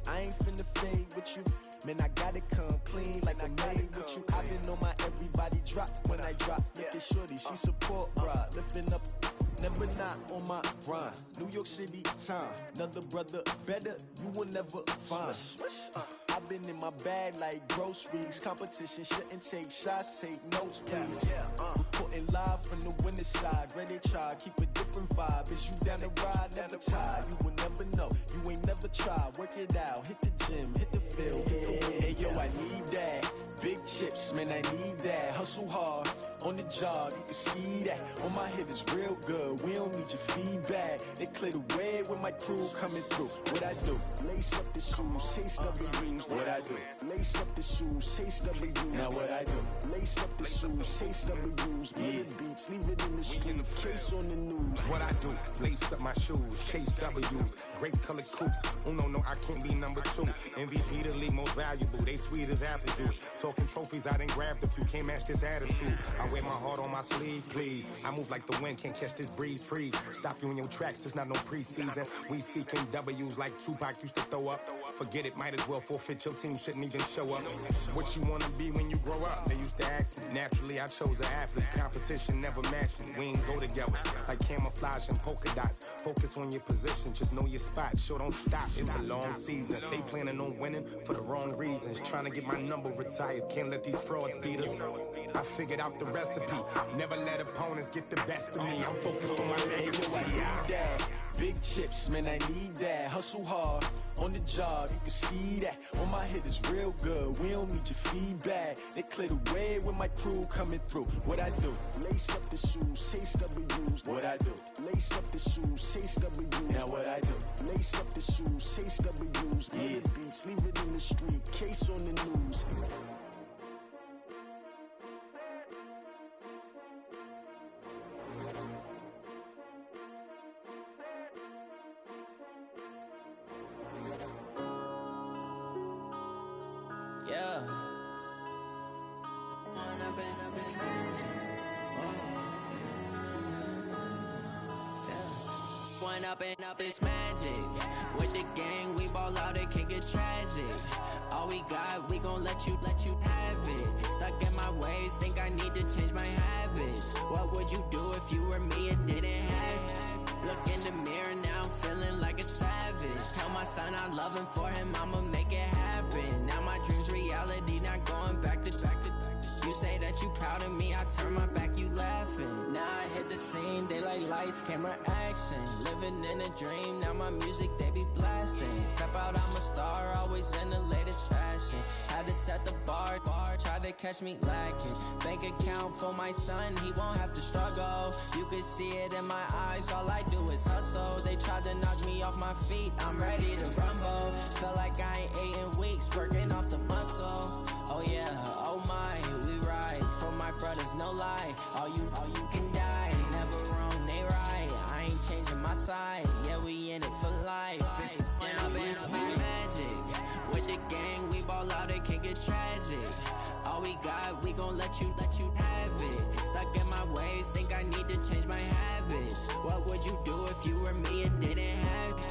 I ain't finna fade with you. Man, I gotta come clean like I made with you. I've been on my everybody drop when I drop. Look at shorty, she support rod. Lifting up, never not on my grind. New York City time. Another brother better, you will never find. I've been in my bag like groceries. Competition shouldn't take shots, take notes, please. Reporting live from the winter side. Ready to try, keep a different vibe. Is you down the ride, never tired. You will never know, you ain't never tried. Work it out, hit the gym, hit the field. Hey yo, I need that. Big chips, man, I need that. Hustle hard, on the job, you can see that. On my head is real good, we don't need your feedback. They clear the way with my crew coming through. What I do? Lace up the shoes, chase W's. What I do? Lace up the shoes, chase W's. Now what I do? Lace up the shoes, chase W's. Beat beats, leave it in the street, case on the news. What I do? Lace up my shoes, chase W's. Great colored coops. Oh no, I can't be number 2. MVP the league most valuable. They sweet as apple juice. Talking trophies, I done grabbed a few. Can't match this attitude. I wear my heart on my sleeve, please. I move like the wind, can't catch this breeze. Freeze. Stop you in your tracks. It's not no preseason. We seeking W's like Tupac used to throw up. Forget it, might as well forfeit. Your team shouldn't even show up. What you wanna be when you grow up? They used to ask me. Naturally, I chose an athlete. Competition never matched me. We ain't go together like camouflage and polka dots. Focus on your position, just know your spot. Sure, don't stop. It's a long season. They planning on winning for the wrong reasons. Trying to get my number retired. Can't let these frauds beat us. I figured out the recipe. Never let opponents get the best of me. I'm focused on my legacy. I need that. Big chips, man, I need that. Hustle hard, on the job, you can see that. On my head is real good, we don't need your feedback. They clear the way with my crew coming through. What I do? Lace up the shoes, chase W's. What I do? Lace up the shoes, chase W's. Now what I do? Lace up the shoes, chase W's. Beat beats, leave it in the street, case on the news. up and it's magic. One up and up, it's magic. With the gang, we ball out, it can get tragic. All we got, we gon' let you have it. Stuck in my ways, think I need to change my habits. What would you do if you were me and didn't have it? Look in the mirror now, I'm feeling like a savage. Tell my son I love him, for him I'ma make it happen. Now my dream's reality, not going back to. You say that you proud of me, I turn my back, you laughing. Now I hit the scene, they like lights, camera, action. Living in a dream, now my music, they be blasting. Step out, I'm a star, always in the latest fashion. Had to set the bar, try to catch me lacking. Bank account for my son, he won't have to struggle. You can see it in my eyes, all I do is hustle. They tried to knock me off my feet, I'm ready to rumble. Felt like I ain't ate in weeks, working off the muscle. Oh yeah, oh my, we ride for my brothers, no lie. All you can die, never wrong, they right. I ain't changing my side, yeah, we in it for life. And up, it's magic. With the gang, we ball out, it can get tragic. All we got, we gon' let you have it. Stuck in my ways, think I need to change my habits. What would you do if you were me and didn't have it?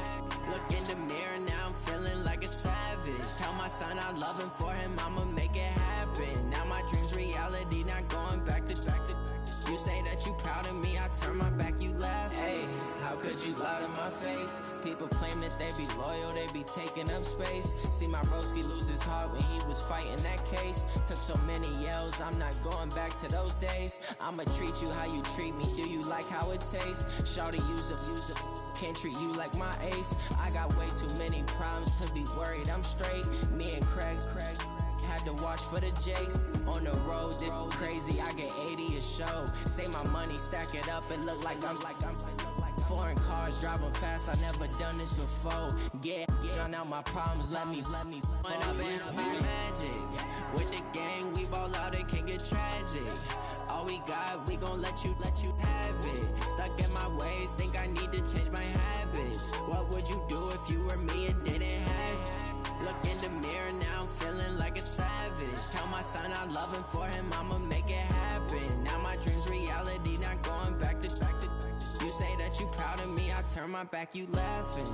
Look in the mirror, now I'm feeling like a savage. Tell my son I love him, for him I'ma make it happen. Now my dream's reality, not going back to. You say that you proud of me, I turn my back, you laugh. Hey, how could you lie to my face? People claim that they be loyal, they be taking up space. See my broski lose his heart when he was fighting that case. Took so many yells, I'm not going back to those days. I'ma treat you how you treat me, do you like how it tastes? Shawty, use up, can't treat you like my ace. I got way too many problems to be worried, I'm straight. Me and Craig had to watch for the Jakes. On the road, this crazy, I get 80 a show. Say my money, stack it up, it look like I'm foreign cars, driving fast, I never done this before. Drown out my problems, let me One up and it's magic. With the gang, we ball out, it can get tragic. All we got, we gon' let you have it. Stuck in my ways, think I need to change my habits. What would you do if you were me and didn't have it? Look in the mirror, now I'm feeling like a savage. Tell my son I love him, for him I'ma make it happen. Now my dream's reality, not going back to. You say that you proud of me, I turn my back, you laughing.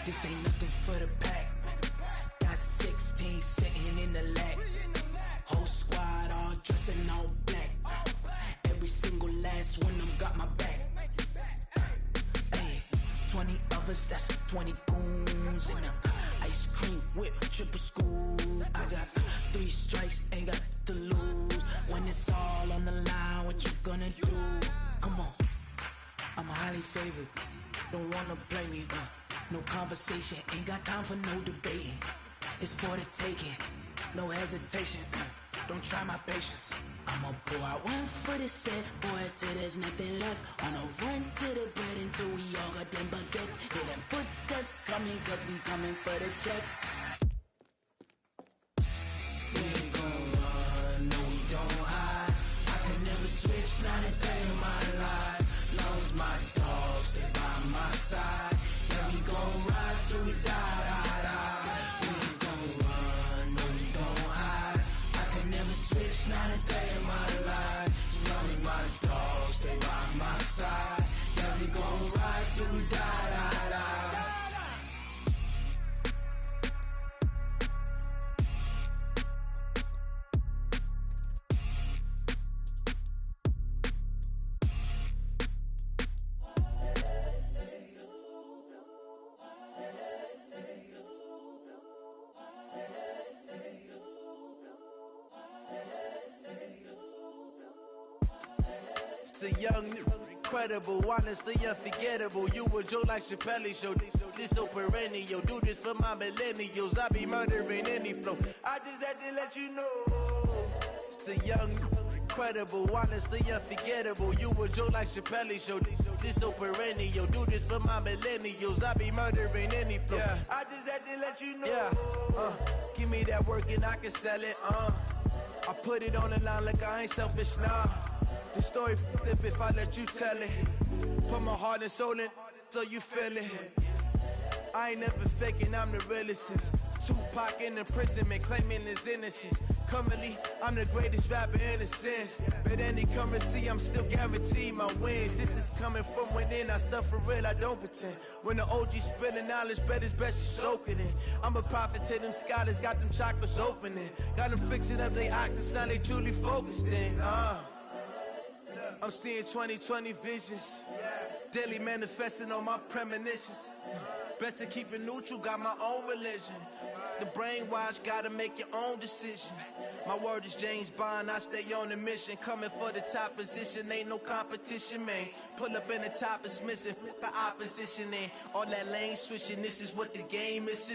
This ain't nothing for the pack. Got 16 sitting in the lap. Whole squad all dressing all black. Every single last one of them got my back. Hey, 20 of us, that's 20 goons in the ice cream whip, triple scoop. I got 3 strikes, ain't got to lose. When it's all on the line, what you gonna do? Come on, I'm highly favored. Don't wanna play me, no conversation, ain't got time for no debating. It's for the taking, no hesitation. Don't try my patience. I'ma pour out one for the set, boy, till there's nothing left. On a run to the bread until we all got them baguettes. Hear them footsteps coming, cause we coming for the check. We ain't gon' run, no we don't hide. I can never switch, not a day in my life. Long as my dogs stay by my side. Yeah, we gon' ride till we die. We ain't gon' run, no we don't hide. I can never switch, not a day in my life. As long as my dogs stay by my side. Yeah, we gon' ride till we die. The young, incredible, honestly unforgettable. You a Joe like Chappelle show. This so perennial. Do this for my millennials. I be murdering any flow. I just had to let you know. It's the young, incredible, honestly unforgettable. You a Joe like Chappelle show. This so perennial. Do this for my millennials. I be murdering any flow. Yeah. I just had to let you know. Yeah. Give me that work and I can sell it. I put it on the line like I ain't selfish, nah. The story flip if I let you tell it. Put my heart and soul in so you feel it. I ain't never faking, I'm the realest since Tupac in imprisonment, claiming his innocence. Currently, I'm the greatest rapper in a sense. But any currency, I'm still guaranteed my wins. This is coming from within, I stuff for real, I don't pretend. When the OG spilling knowledge, bet it's best you soak it in. I'm a prophet to them scholars, got them chakras opening. Got them fixing up they octaves, now they truly focused in. I'm seeing 2020 visions, daily manifesting on my premonitions. Best to keep it neutral, got my own religion. The brainwash, gotta make your own decision. My word is James Bond, I stay on the mission. Coming for the top position, ain't no competition, man. Pull up in the top is missing, the opposition in. All that lane switching, this is what the game is.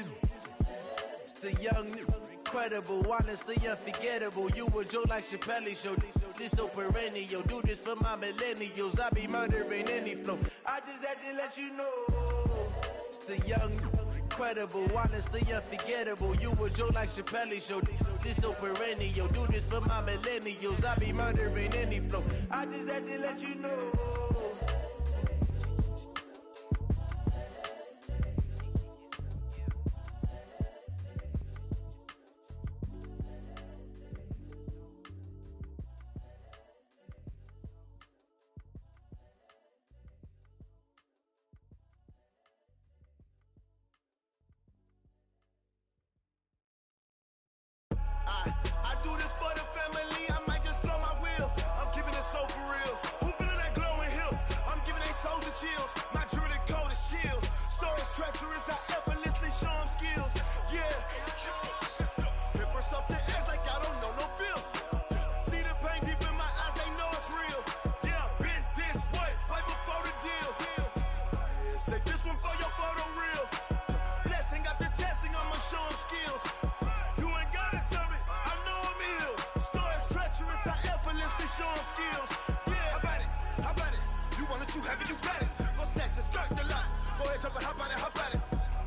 It's the young, incredible, honestly unforgettable. You a Joe like Chappelle show. This so perennial. Do this for my millennials. I be murdering any flow. I just had to let you know. It's the young, incredible, honestly unforgettable. You a Joe like Chappelle show. This so perennial. Do this for my millennials. I be murdering any flow. I just had to let you know. I do this for the family, I might just blow my wheel. I'm keeping it so for real. Who feeling that glowing hill? I'm giving they souls the chills. My jewelry code is chill. Stories treacherous, I effortlessly show them skills. Yeah. Paper stuff the edge like I don't know no feel. See the pain deep in my eyes, they know it's real. Yeah, been this way, right before the deal. Say this one for your photo real. Blessing after testing, I'ma show them skills. You ain't gotta tell me, I know I'm ill. Stories treacherous, I effortlessly show them skills. Yeah, how about it? You want it, you have it, you got it. Go snatch it, skirt the lot. Go ahead, jump it, how about it?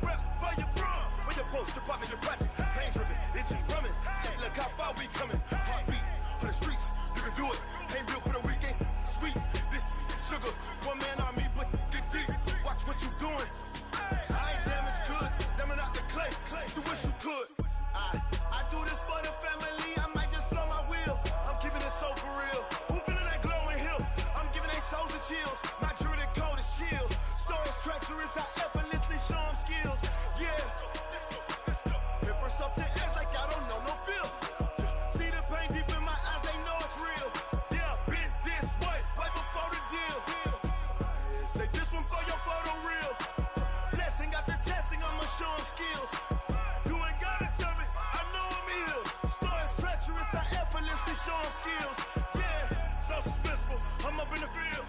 Rep for your prom, for your post, your pop, and your projects. Pain driven, itching, drumming. Look how far we coming. Heartbeat on the streets, you can do it. Ain't built for the weekend, sweet. This sugar, one man army, but get deep. Watch what you doing. I ain't damaged goods, damn out the clay. You wish you could. I do this for the family, I might just blow my wheel. I'm keeping it so for real. Who feeling that glowing hill? I'm giving they souls the chills. My jewelry code is chill. Stories treacherous, I effortlessly show them skills. Yeah. Paper stuff the edge like I don't know no feel. See the pain deep in my eyes, they know it's real. Yeah, been this way, right before the deal. Say this one for your photo real. Blessing after testing, I'ma show them skills. You ain't gotta tell me, I know I'm ill. Stories treacherous, I effortlessly show them skills. Yeah, so suspenseful, I'm up in the field.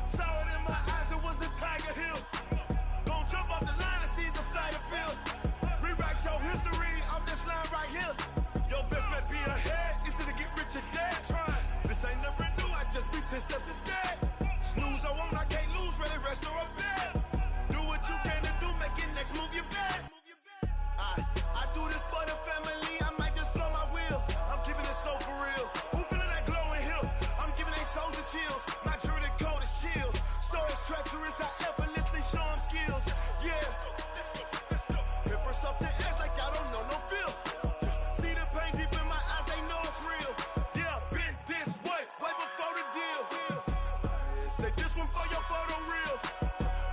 Saw it in my eyes, it was the Tiger Hill. Gon' jump off the line and see the flight of field. Rewrite your history off this line right here. Your best bet be ahead, easy to get rich or dead. Trying, this ain't never new, I just be 10 steps instead. Snooze I won't, I can't lose, ready, rest or up bed. Do what you can to do, make your next move your best. I do this for the family, I might just blow my wheel. I'm keeping it so for real. Who feeling that glowing hill? I'm giving they souls the chills. My jewelry code is chill. Stories treacherous, I effortlessly show them skills. Yeah. Paper stuff the edge like I don't know no feel. See the pain deep in my eyes, they know it's real. Yeah, been this way, right before the deal. Say this one for your photo real.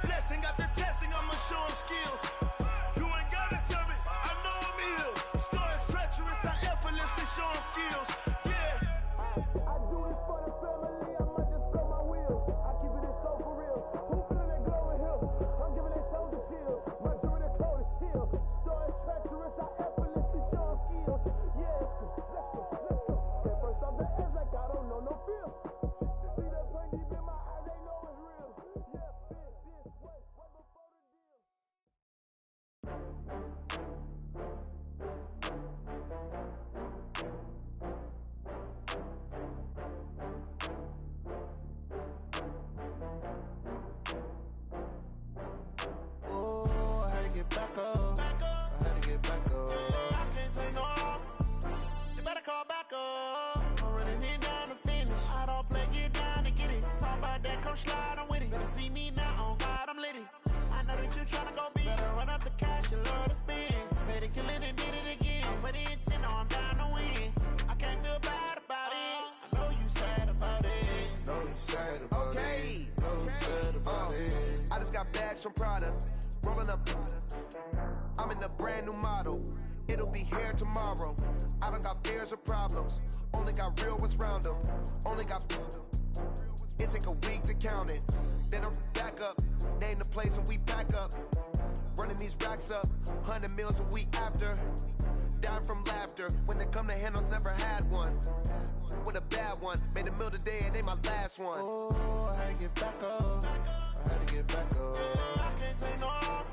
Blessing after testing, I'ma show them skills. You ain't gotta tell me, I know I'm ill. Stories treacherous, I effortlessly show them skills. Yeah. I do this for the family, I might just blow my wheel. I keep it so for real. Who feeling that glow? that you tryna go be. Better run up the cash, you love to spend. Made it, kill it, and did it again. Put it in 10, now I'm down to win. I can't feel bad about it. I know you sad about it. Know you sad about it. Know you sad about it. I just got bags from Prada. Rolling up. I'm in a brand new model. It'll be here tomorrow. I don't got fears or problems. Only got real ones round them. Only got. It take a week to count it. Then I'm back up. Name the place and we back up. Running these racks up. 100 meals a week after. Down from laughter. When they come to handles, never had one. With a bad one. Made a meal today and ain't my last one. Oh, I had to get back up. I had to get back up. I can't take no loss.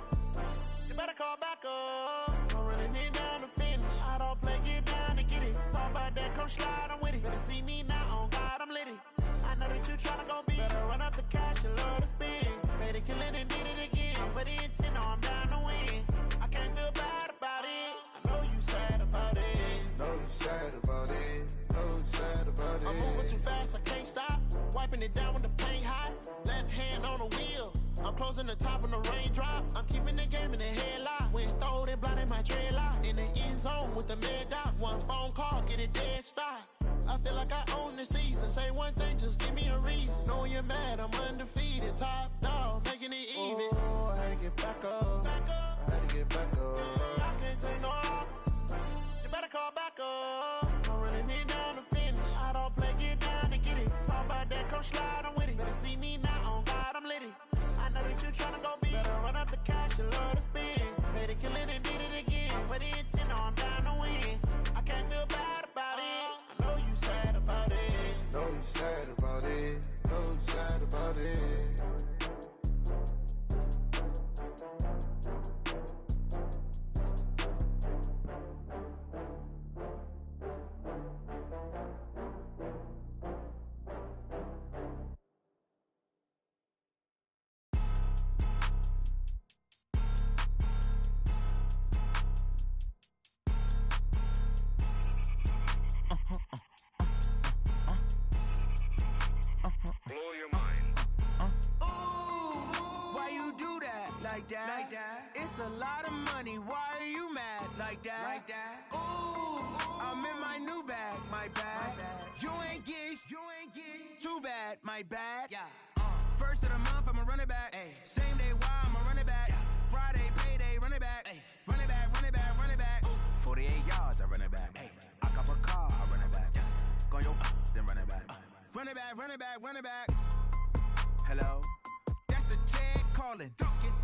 You better call back up. I'm really need down to finish. I don't play, get down to get it. Talk about that, come slide, I'm with it. Better see me now, on God, I'm litty. I know that you tryna go be. Better run up the cash, you love to spend. Made it, kill it, and did it again. Put it in 10, now I'm down to win. I can't feel bad about it. I know you sad about it. Know you sad about it. Know you sad about it. I'm moving too fast, I can't stop. Wiping it down when the paint hot. Left hand on the wheel. I'm closing the top when the raindrop. I'm keeping the game in the headlock. When throwed and blinded my dreadlock. In the end zone with the mad dot. One phone call, get it dead stop. I feel like I own the season. Say one thing, just give me a reason. Knowing you're mad, I'm undefeated. Top dog, making it even. Oh, I had to get back up. I had to get back up. I can't take no loss. You better call back up. I'm running it down to finish. I don't play, get down to get it. Talk about that, come slide, I'm with it. Better see me now, on God, I'm litty. I know that you tryna go be. Better run up the cash, you love to spend. Made it, kill it, and did it again. Put it in 10, now I'm down to win. I can't feel bad about it. I know you sad about it. Know you sad about it. Know you sad about it. Like that. It's a lot of money. Why are you mad like that? Like that. Ooh, I'm in my new bag. My bad. You ain't get too bad. My bad. Yeah. First of the month, I'ma run it back. Ay. Same day, why I'ma run it back. Yeah. Friday, payday, run it back. Ay. Run it back, run it back, run it back. 48 yards, I run it back. Ay. I cop a car, I run it back. Yeah. Go your then run it back. Run it back, run it back, run it back. Hello? That's the check calling.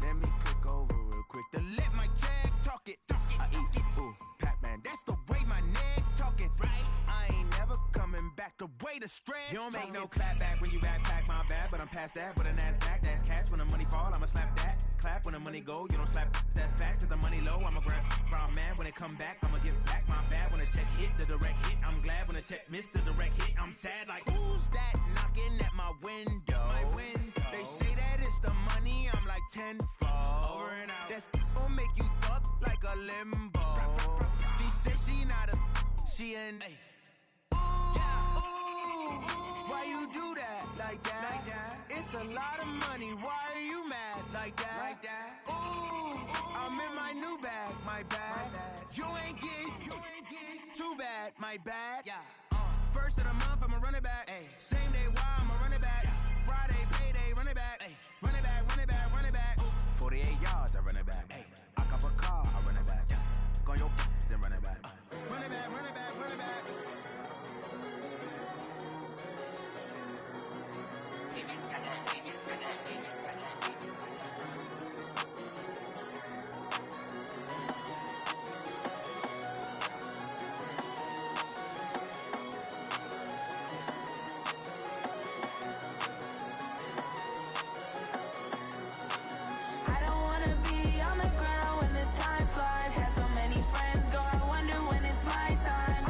Let me click over real quick to let my check talk it. I eat, ooh, Pac-Man, that's the way my neck talking. Right? I ain't never coming back the way the stress. You don't make no clap back when you backpack, my bad, but I'm past that. But a NASDAQ, that's cash. When the money fall, I'ma slap that. Clap when the money go, you don't slap. That's facts. If the money low, I'ma grab brown man. When it come back, I'ma give back my bad. When the check hit, the direct hit, I'm glad. When the check missed the direct hit, I'm sad. Like, who's that knocking at my window? My window. They say that it's the money, I'm like tenfold. Over and out. That's gon' make you up like a limbo. She said she not a, she an. Yeah. Ooh, why you do that like that? Like that? It's a lot of money. Why are you mad like that? Like that. Ooh, I'm in my new bag. My bad. You ain't get too bad. My bad. Yeah. First of the month, I'ma run it back. Ay. Same day, why I'ma run it back. Friday, payday, run it back. Ay. Run it back, run it back, run it back. 48 yards, I run it back. Ay. I cop a car, I run it back. Yeah. Go your then run it back. Run it back, run it back, run it back. Time flies, had so many friends go, I wonder when it's my time.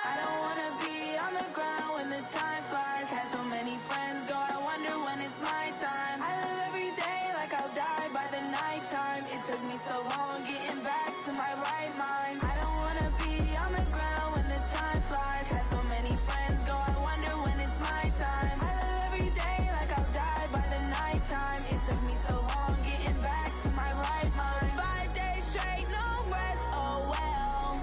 I don't wanna be on the ground when the time flies. Had so many friends go, I wonder when it's my time. I live every day like I'll die by the nighttime. It took me so long getting back to my right mind. I don't wanna be on the ground when the time flies. Had so many friends go, I wonder when it's my time. I live every day like I'll die by the nighttime. It took me so long getting back to my right mind. 5 days straight, no rest, oh well.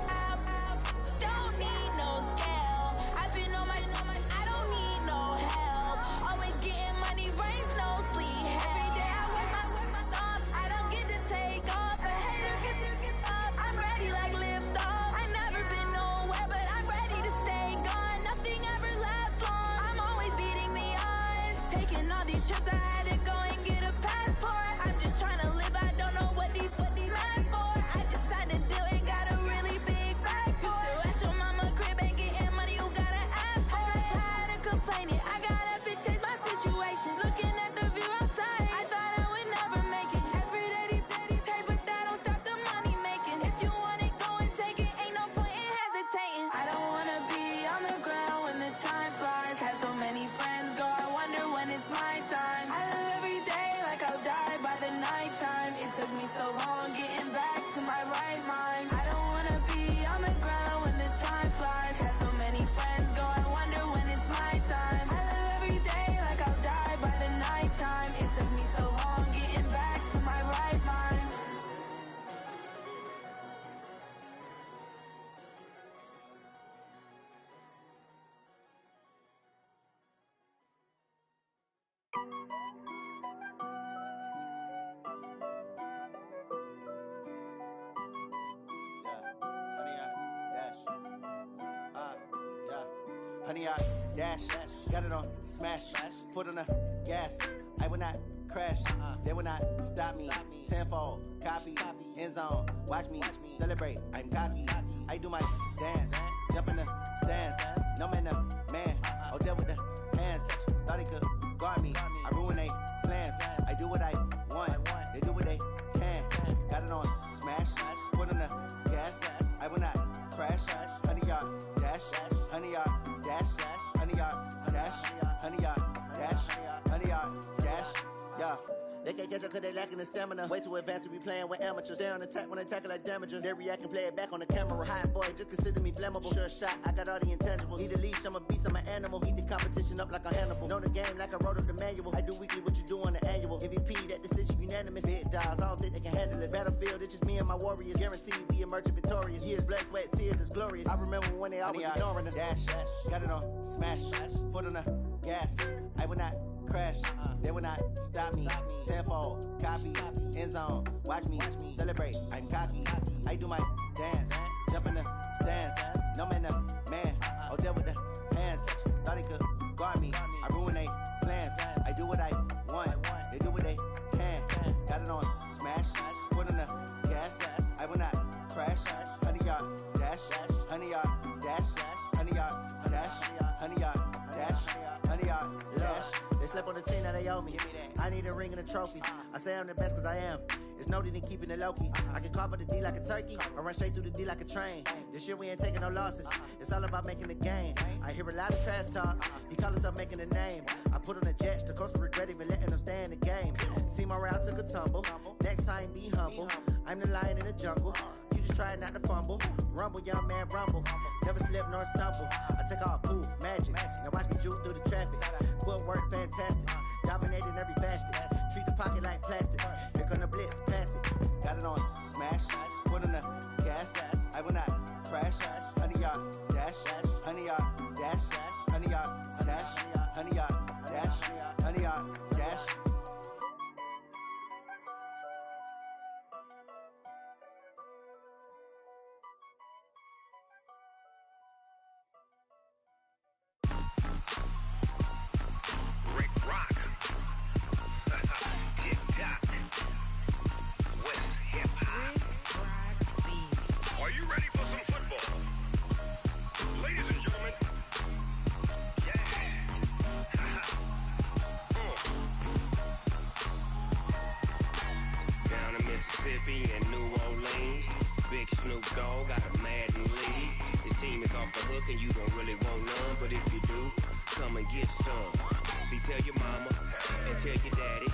Don't need no scale. I've been on my, I don't need no help. Always getting money, rains, no sleep. Every day I work my thumb. I don't get to take off. A hater get up. I'm ready like lift off. I never been nowhere, but I'm ready to stay gone. Nothing ever lasts long. I'm always beating the odds. Taking all these trips, I had to go and get a passport. I'm just trying to live. I don't know what the mad for. I just had to do and got a really big bag for it. Still at your mama crib and getting money, you gotta ask for it. I got tired of complaining. I got up and changed my situation. Looking at the view outside, I thought I would never make it. Every day they pay, but that don't stop the money making. If you want it, go and take it. Ain't no point in hesitating. I don't wanna be on the ground when the time flies. Had so many friends go, I wonder when it's my time. I live every day like I'll die by the nighttime. It took me so long getting back to my right mind. I don't wanna be on the ground when the time flies. Had so many friends go, I wonder when it's my time. I live every day like I'll die by the nighttime. It took me so long getting back to my right mind. Honey, I dash, got it on smash, foot on the gas. I will not crash, they will not stop me. Tenfold, copy, end zone, watch me celebrate. I'm cocky, I do my dance, jump in the stands. No man, the man, oh there with the hands. Thought he could guard me, I ruin they plans. I do what I want, they do what they can. Got it on smash, foot on the gas. I will not crash, honey, y'all dash, honey, y'all dash, honey, y'all dash, honey, y'all dash, honey, y'all dash, yeah. They can't catch up cause they lacking the stamina. Way too advanced to be playing with amateurs. Stay on attack when they tackle like damager. They react and play it back on the camera. Hot boy, just consider me flammable. Sure shot, I got all the intangibles. Need a leash, I'm a beast, I'm an animal. Eat the competition up like a Hannibal. Know the game like I wrote up the manual. I do weekly what you do on the annual. MVP, that decision unanimous. Big dogs, I don't think they can handle this. Battlefield, it's just me and my warriors. Guaranteed we emerge victorious. Years, blood, sweat, tears, it's glorious. I remember when they always ignoring us. Dash, got it on smash, foot on the gas. I will not crash, they will not stop me. Tenfold, copy, end zone, watch me celebrate. I'm cocky, I do my dance, jump in the stands. No man, the man, oh there with the hands. Thought he could guard me, I ruin they plans. I do what I want, they do what they can. Got it on smash, foot on the gas. I will not crash, honey, y'all dash, honey, y'all dash, honey, y'all dash, honey, y'all dash, honey, y'all dash. They slept on the team that they owe me. I need a ring and a trophy. I say I'm the best cause I am. It's no need in keeping it low-key. I can carve up the D like a turkey or run straight through the D like a train. This year we ain't taking no losses. It's all about making the game. I hear a lot of trash talk. He call himself making a name. I put on the Jets. The coach will regret even letting them stay in the game. Team morale took a tumble. Next time be humble. I'm the lion in the jungle. You just try not to fumble. Rumble, young man, rumble. Never slip nor stumble. I take off, poof, magic. Now watch me juke through the traffic. Footwork fantastic. Dominating every facet. Treat the pocket like plastic. Here come the blitz, pass it. Got it on smash. Foot on the gas. I will not crash. Honey, y'all dash. Honey, y'all dash. Honey, y'all dash. Honey, y'all dash. Honey, y'all dash. Rick Rock. Tick-tock. West hip-hop. Are you ready for some football? Ladies and gentlemen. Yeah. Down in Mississippi and New Orleans, Big Snoop Dogg got a Madden league. His seem is off the hook and you don't really want none, but if you do, come and get some. See, tell your mama and tell your daddy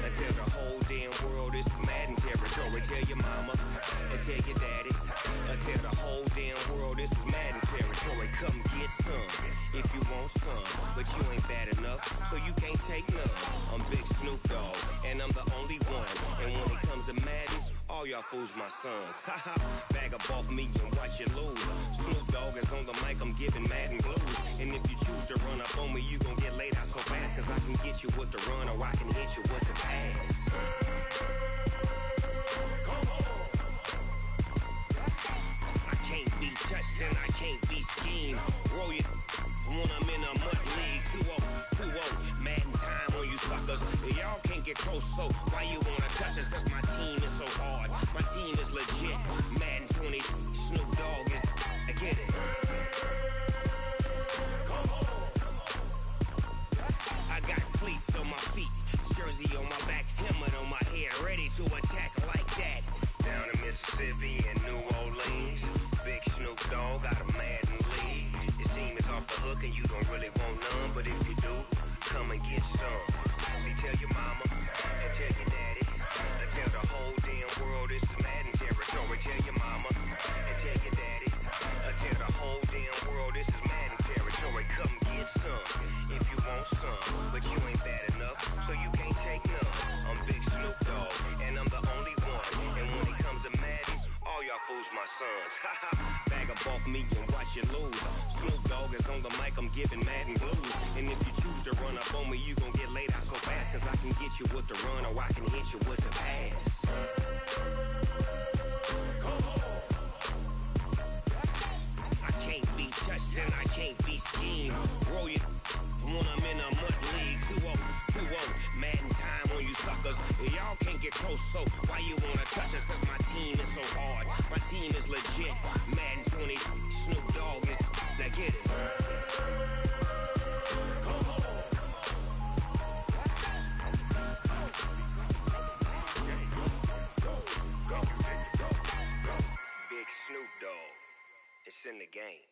and tell the whole damn world this is Madden territory. Tell your mama and tell your daddy and tell the whole damn world this is Madden territory. Come get some if you want some, but you ain't bad enough, so you can't take none. I'm Big Snoop Dogg, and I'm the only one. And when it comes to Madden, all y'all fools my sons. Haha, bag up off me and watch you lose. Snoop Dogg is on the mic, I'm giving Madden blues. And if you choose to run up on me, you gon' get laid out so fast, cause I can get you with the run or I can hit you with the pass. I can't be touched and I can't be schemed. Roll it when I'm in a mud league. 2-0, Madden time on you suckers. Y'all can't get close, so why you wanna touch us? Cause my team is so hard, my team is legit. Madden 20, Snoop Dogg is, I get it. I got cleats on my feet, jersey on my back, helmet on my head, ready to attack like that. Down in Mississippi and New Orleans, Big Snoop Dogg got a Madden league. Your team is off the hook and you don't really want none, but if you do, come and get some. See, tell your mama and tell your daddy and tell the whole damn world this is Madden territory. Tell your mama and tell your daddy and tell the whole damn world this is Madden territory. Come get some if you want some, but you ain't bad enough, so you can't take none. I'm Big Snoop Dogg, and I'm the only one. And when it comes to Madden, all y'all fools my sons. Haha, bag up off me and watch you lose. Snoop Dogg is on the mic, I'm giving Madden blues. And if you choose to run up on me, you gon' get laid out so fast, cause I can get you with the run or I can hit you with the pass. I can't be touched and I can't be schemed. Roll it when I'm in a mud league. 2-0, Madden time on you suckers. Y'all can't get close, so why you wanna touch us? Cause my team is so hard, my team is legit. Madden 20, Snoop Dogg is, now get it. Big Snoop Dogg, it's in the game.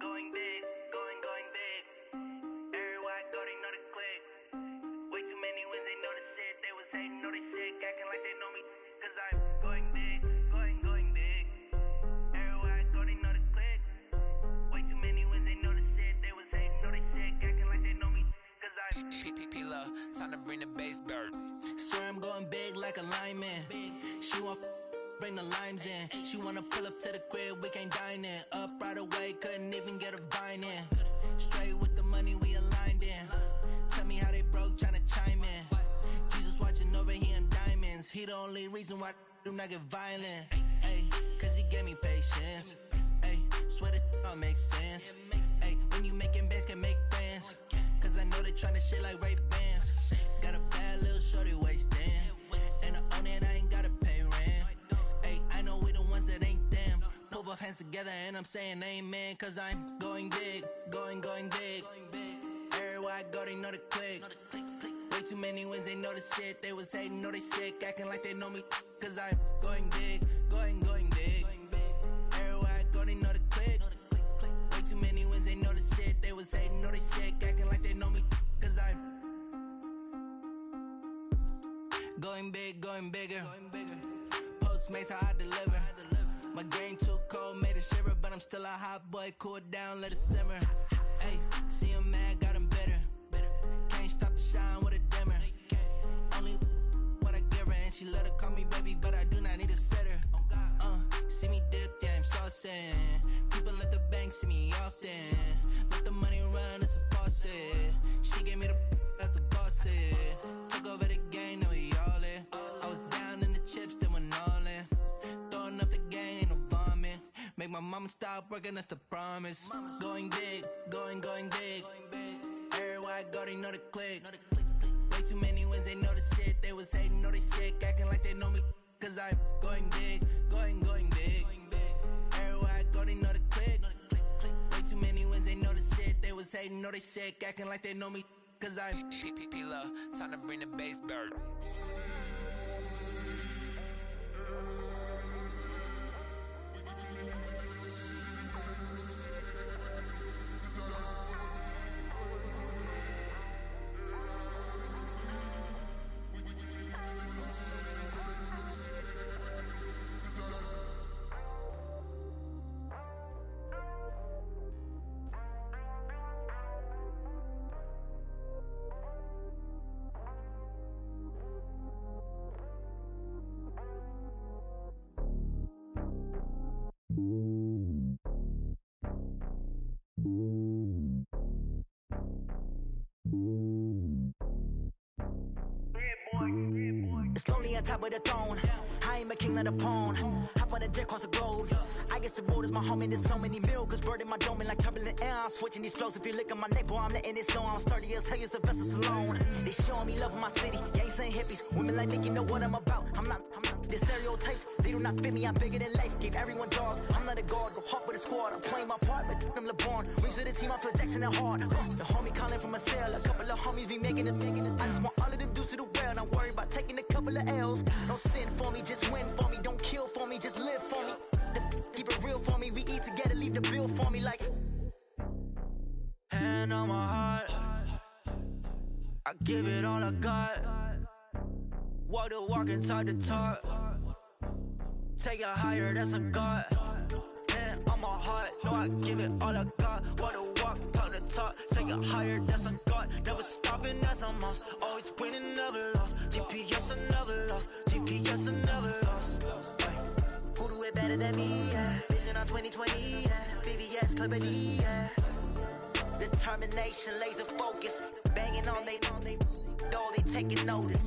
Going big, going big. Everywhere I go, they know the click. Way too many wins, they know the shit. They was hating, know they sick, acting like they know me. Cause I'm going big, going big. Everywhere I go, they know the click. Way too many wins, they know the shit. They was hating, know they sick, acting like they know me. Cause I'm P-P-P-Love, time to bring the bass bird. Swear I'm going big like a lineman. She want bring the limes in. She wanna pull up to the crib, we can't dine in. Up right away, couldn't even get a vine in. Straight with the money we aligned in. Tell me how they broke, tryna chime in. Jesus watching over here in diamonds. He the only reason why do not get violent. Ay, cause he gave me patience. Ay, swear that all makes sense. Ay, when you making bands, can make friends. Cause I know they tryna shit like Ray Bans. Got a bad little shorty wasting. And I own it, I ain't gotta pay rent. Ay, I know we the ones that ain't them. Pull both hands together and I'm saying amen. Cause I'm going big, going big. Everywhere I go, they know the click. Way too many wins, they know the shit. They was hating, know they sick, acting like they know me. Cause I'm going big, going big. Everywhere I go, they know the click. Way too many wins, they know the shit. They was hating, know they sick, acting like they know me. Cause I'm going big, going bigger. Postmates how I deliver. My game too cold, made it shiver, but I'm still a hot boy. Cool it down, let it simmer. Hey, see him mad, got him bitter. Can't stop the shine with a dimmer. Only what I give her, and she let her call me baby, but I do not need a sitter. See me dip, yeah, I'm saucing. People at the bank see me often. Let the money run, it's a faucet. She gave me the that's a boss it. Took over the game, now we all in. I was down in the chips, then went all in. Throwing up the game, ain't no vomit. Make my mama stop working, that's the promise. Going big, going big. Everywhere I go, they know the click. Way too many wins, they know the shit. They was hating, know they sick, acting like they know me. Cause I'm going big, going big. Everywhere I go, they know the click. Way too many wins, they know the shit. They was hating, know they sick, acting like they know me. Cause I'm P-P-P-Love, time to bring the bass bird. It's lonely on top of the throne. I ain't a king, not a pawn. Hop on a jet across the globe. I guess the road is my home and there's so many milkers burning my dome like turbulent air. I'm switching these flows. If you look at my neck, boy, I'm letting it snow. I'm sturdy as hell, it's a vessel alone. They showing me love in my city. Yeah, ain't saying hippies. Women like me, you know what I'm about. I'm not. The stereotypes, they do not fit me. I'm bigger than life. Gave everyone jobs. I'm not a guard. Go hop with a squad. I'm playing my part, but I'm LeBron. Rings to the team, I feel Jackson and hard. The homie calling from a cell. A couple of homies be making it. I just want all of them dudes to the well. Not worry about taking a couple of L's. Don't sin for me, just win for me. Don't kill for me, just live for me. Keep it real for me. We eat together, leave the bill for me like. Hand on my heart, I give it all I got. Walk the walk and talk the talk. Take it higher, that's a God. Hand on my heart, no, I give it all I got. Walk the walk, talk the talk. Take it higher, that's a God. Never stopping, that's a must. Always winning, never lost. GPS, I never lost. GPS, I never lost. Who do it better than me? Yeah. Vision on 2020, yeah. VVS, Company, yeah. Determination, laser focus. Banging on they though they taking notice.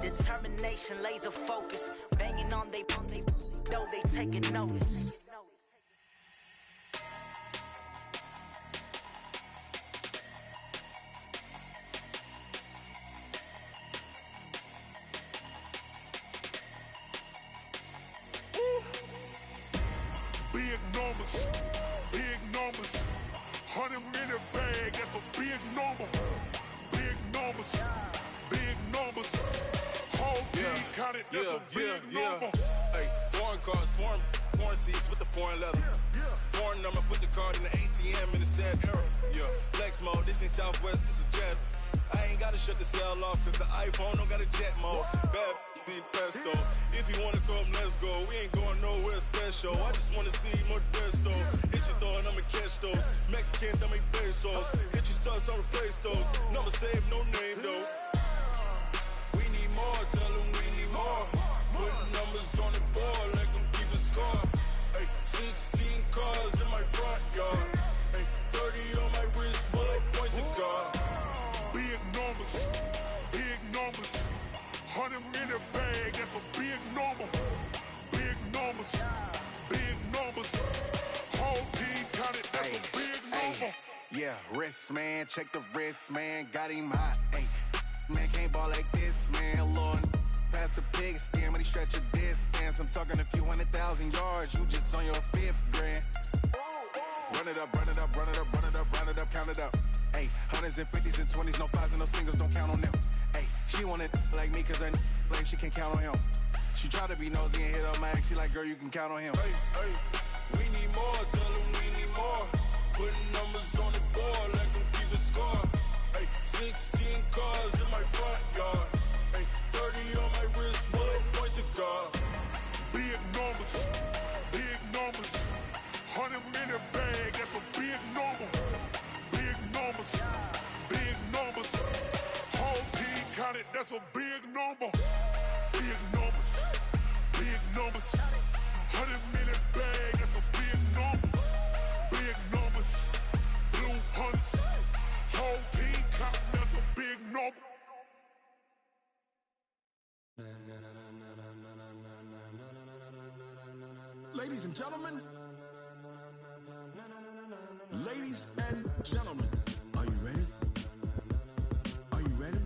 Determination, laser focus. Banging on they though they taking notice. Big numbers, 100-minute bag, that's a big number. Big numbers, whole team counted, that's a big number. Hey, foreign cars, foreign seats with the foreign leather. Foreign number, put the card in the ATM in the sad era. Yeah, flex mode, this ain't Southwest, this is Jet. I ain't gotta shut the cell off, cause the iPhone don't got a jet mode. Bad need pesto. If you wanna come, let's go. We ain't going nowhere special. I just wanna see more desto. Hit your throw and I'ma catch those. Mexican, that make pesos. Hit your sauce, I'll replace those. Number save, no name though. We need more, tell them we need more. Putting numbers on the board, like them keep a score. Hey, 16 cars in my front yard. Hey, 30 on my wrist, while I point to God. Big numbers, 100-minute bag, that's a big number. Big numbers, whole team counted, that's a big number. Yeah, wrist man, check the wrist man, got him hot. Ay, man can't ball like this, man. Lord, past the pig skin when he stretch a distance. I'm talking a few 100,000 yards, you just on your 5th grand. Run it up, count it up. Ay, 100s and 50s and 20s, no 5s and no singles, don't count on them. Ay, she want it like me, cause her lame, she can't count on him. She try to be nosy and hit up my ex, she like, girl, you can count on him. Hey, we need more, tell them we need more. Putting numbers on the board, like them keep the score. Hey, 16 cars in my front yard. Hey, 30 on my wrist, while I point to God. Big numbers, 100-minute bag, that's a big number. Big numbers, whole team counted, that's a big number. Big numbers, 100-minute bag, that's a big number. Big numbers, blue hunts, whole team counting, that's a big number. Ladies and gentlemen, are you ready? Are you ready?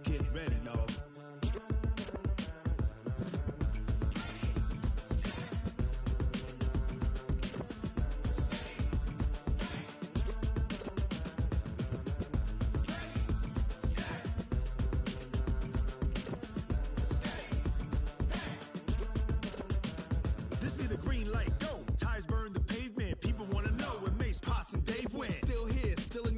Get ready, dog. This be the green light, go. Tires burn the pavement. People wanna know when Mace, Poss, and Dave went. Still here, still in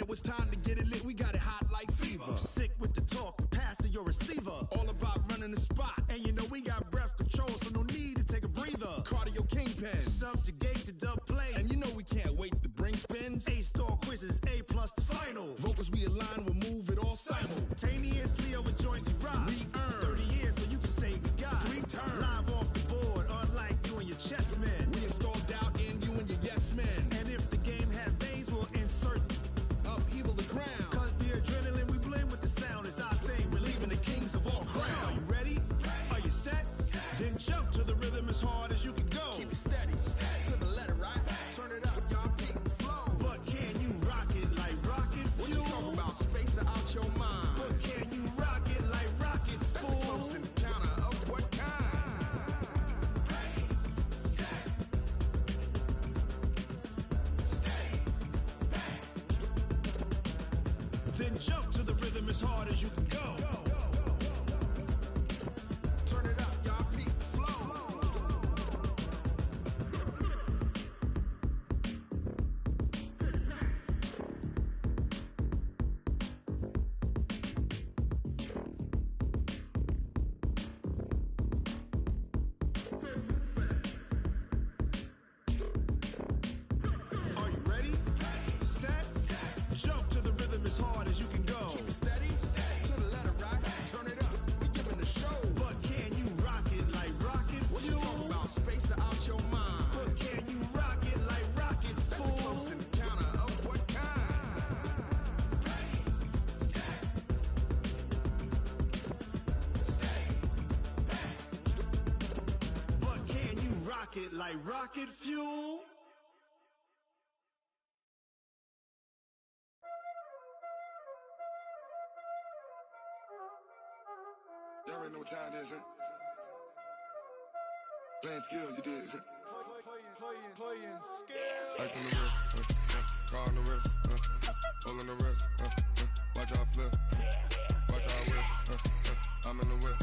it was time to get it lit. We got it hot like fever. Sick with the talk, pass to your receiver. All about running the spot. And you know we got breath control, so no need to take a breather. Cardio kingpin, subjugate the dub play. And you know we can't wait to bring spins. A-star quizzes, A+ the final. Vocals we align, we'll move it all simultaneously over joints we rock. We earn 30 years so you can say we got 3 turns. Live off the board, unlike you and your chess men. We install doubt in you and your yes men. And if the game had veins, we'll insert upheaval the ground. Cause the adrenaline we blend with the sound is our thing. Relieving the kings of all crowns. So are you ready? Are you set? Then jump to the rhythm as hard as you can go. Keep it steady, to the letter, right? Turn it up, y'all, peak the flow. But can you rock it like rocket fuel? What you talking about? Space out your mind. But can you rock it like rockets, fool? That's a close encounter of what kind? Ready, set, stay back. Then jump to the rhythm as hard as you can go. Turn it up, y'all, peak the flow. Are you ready? Set, jump to the rhythm as hard as you can go. Keep it steady, to the letter, right? Turn it up, we giving the show. But can you rock it like rocket fuel? What you talking about? Space out your mind. But can you rock it like rockets, fool? That's a close encounter of what kind? Ready, set, stay back. But can you rock it like rocket fuel? Y'all already know what time it is, huh? Playing skills, you did. Playing skills. Ice on the wrist, car on the wrist, hole in the wrist, watch out flip, watch out whip, I'm in the whip,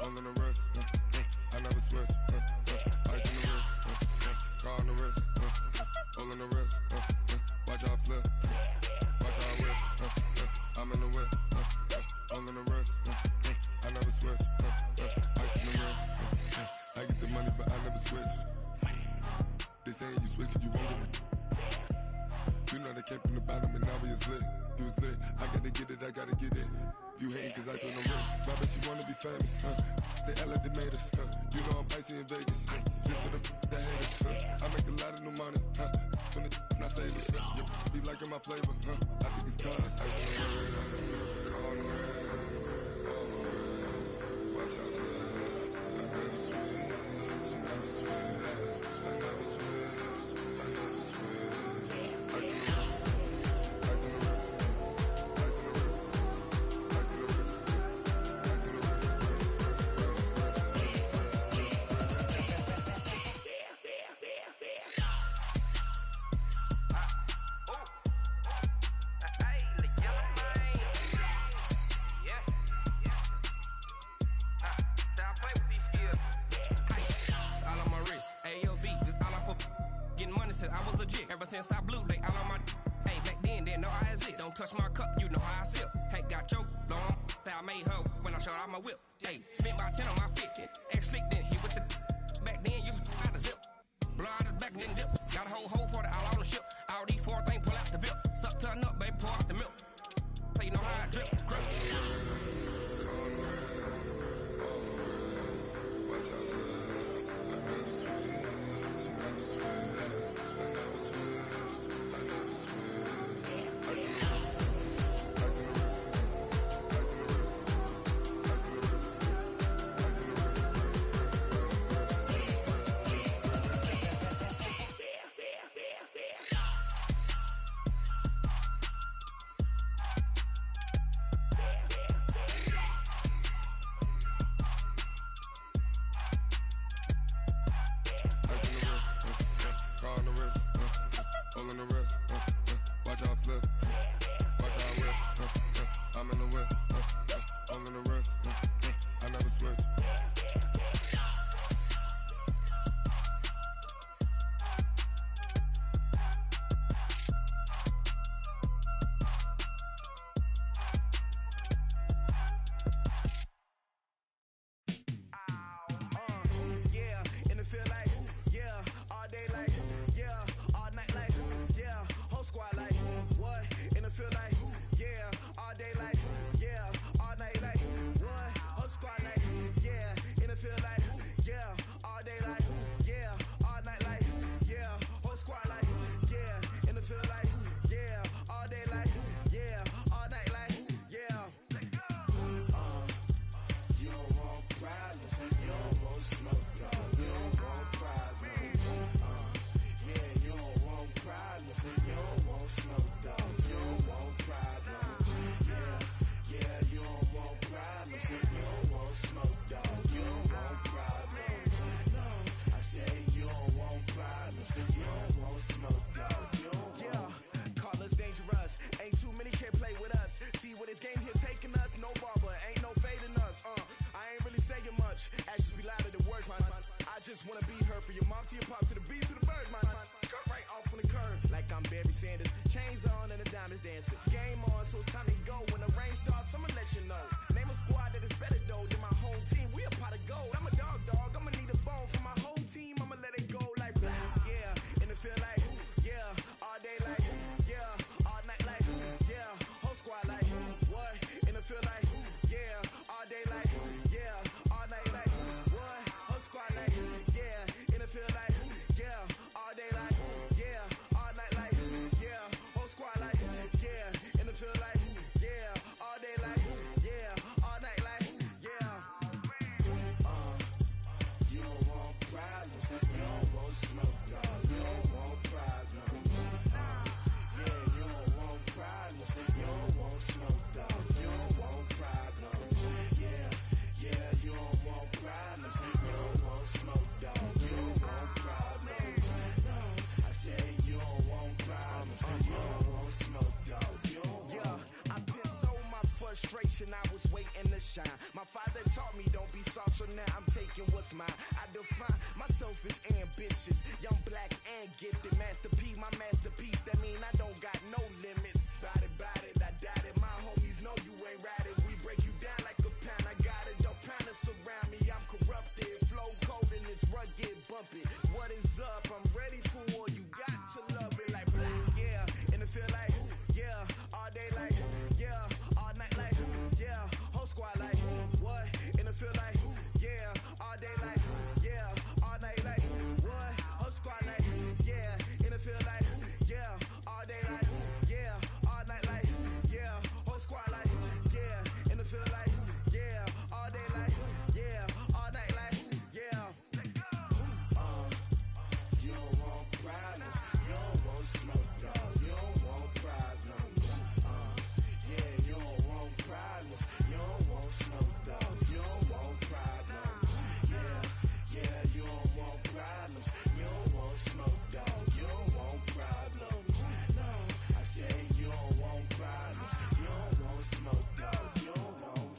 hole in the wrist, I never switch, ice on the wrist, car on the wrist, hole in the wrist, watch out flip, watch out whip, I'm in the whip, hole in the wrist, I never switch, ice on the wrist, I get the money but I never switch. They saying you switch 'cause you won't get it. You know they came from the bottom and now we is lit. You was lit, I gotta get it, I gotta get it. You hating 'cause I on the wrist. My bitch, you wanna be famous, They Ella, they made us, You know I'm icy in Vegas, This for the haters, I make a lot of new money, When it's not savings, You be liking my flavor, I think it's cause ice on the wrist, on the wrist, watch out, I never switch, I never switch, I never switch, I never switch. Ice on the wrist, ice on the wrist, ice on the wrist, ice on the wrist, ice on the wrist, I was legit. Ever since I blew, they all on my. Hey, back then, didn't know I exist. Don't touch my cup, you know how I sip. Hey, got your long. I made her when I showed out my whip. Hey, spent about 10 on my fit. Ex-slick, then hit with the. Back then, used to out the zip. Blow out his back, then dip. Got a whole party all on the ship. All these 4 things, pull out the VIP. Suck to a nut, baby, pour out the milk. So you know how I drip. Crunch. feel like, yeah, all day like, yeah, all night like, what? Whole squad like, yeah, in the feel like, yeah, all day like, yeah, all night like, yeah, whole squad like, yeah, in the feel like, yeah, all day like, yeah, all night like, yeah. You don't want problems, you don't want smoke, dog. You don't want problems. Yeah, you don't want problems, you don't want smoke, dog. You don't want problems. Yeah, you don't want problems, you don't want smoke, dog. You don't want problems. No, I say you don't want problems, you don't want smoke, dog. You don't Yeah, call us dangerous. Ain't too many can play with us. See what this game here taking us. No barber, ain't no fading us. I ain't really saying much. Actions be louder than words, man. I just wanna be heard. For your mom to your pop to the beat to the bird, man. Cut right off on the curb like I'm Barry Sanders. Chains on and the diamonds dancing. Game on, so it's time to go. When the rain starts, I'ma let you know. Name a squad that is better though than my home team. We a pot of gold. I'm a dog. I'ma need a bone for my whole team. I'ma let it go like blah. Yeah, and it feel like yeah, all day like yeah, all night like yeah, whole squad like what? And it feel like yeah, all day like yeah, all night like what? Whole squad like yeah, and it feel like yeah, all day like yeah, all night like yeah, whole squad like yeah, and it feel like yeah, all day like yeah, all night like yeah. You don't want problems, you don't want smoke, dog. You don't want problems. Yeah, you don't want problems, you don't want smoke, dog. You don't want problems. Yeah, you don't want problems, you don't want smoke, dog. You don't want problems. No, I say you don't want problems, you don't want smoke, dog. You don't want. Yeah, I put so my frustration, I was waiting to shine. My father taught me don't be soft, so now I'm taking what's mine. I define myself as ambitious, young, black, and gifted. Master P, my masterpiece, that mean I don't got no limits. Bout it, I doubt it. My homies know you ain't ride it. We break you down like a pound. I got it, don't pound us around me. I'm corrupted, flow cold and it's rugged, bump it. What is up? I'm ready for war. You got to love it like blah. Yeah, and it feel like yeah, all day like yeah, all night like yeah, whole squad like what? And it feel like yeah, all day like yeah, all night like what? Whole squad like yeah, and it feel like yeah, all day like yeah, all night like yeah, whole squad like yeah, and it feel like yeah, all day like yeah, all night like yeah. You don't want problems, you don't want smoke, dog. You don't want problems. Yeah, you don't want problems, you don't want smoke, dog. You don't want problems. Yeah, you don't want problems, you don't want smoke, dog. You don't want problems. No, I say you don't want problems, you don't want smoke, dog. You don't want.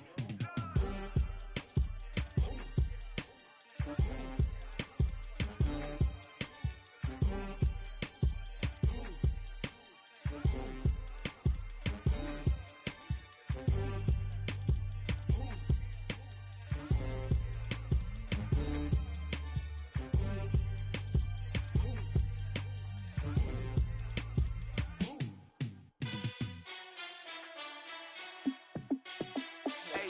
Hey,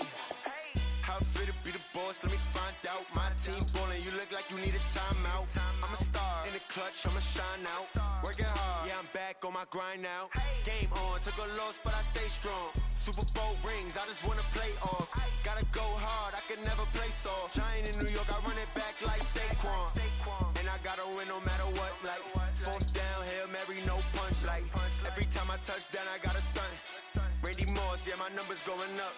how fit to be the boss? Let me find out. My team ballin', you look like you need a timeout. I'm a star in the clutch, I'ma shine out. Working hard, yeah, I'm back on my grind now. Game on, took a loss, but I stay strong. Super Bowl rings, I just wanna play off. Gotta go hard, I can never play soft. Giant in New York, I run it back like Saquon. And I gotta win no matter what, like fourth down, Hail Mary, no punch. Like every time I touch down, I gotta stunt. Randy Moss, yeah, my numbers going up.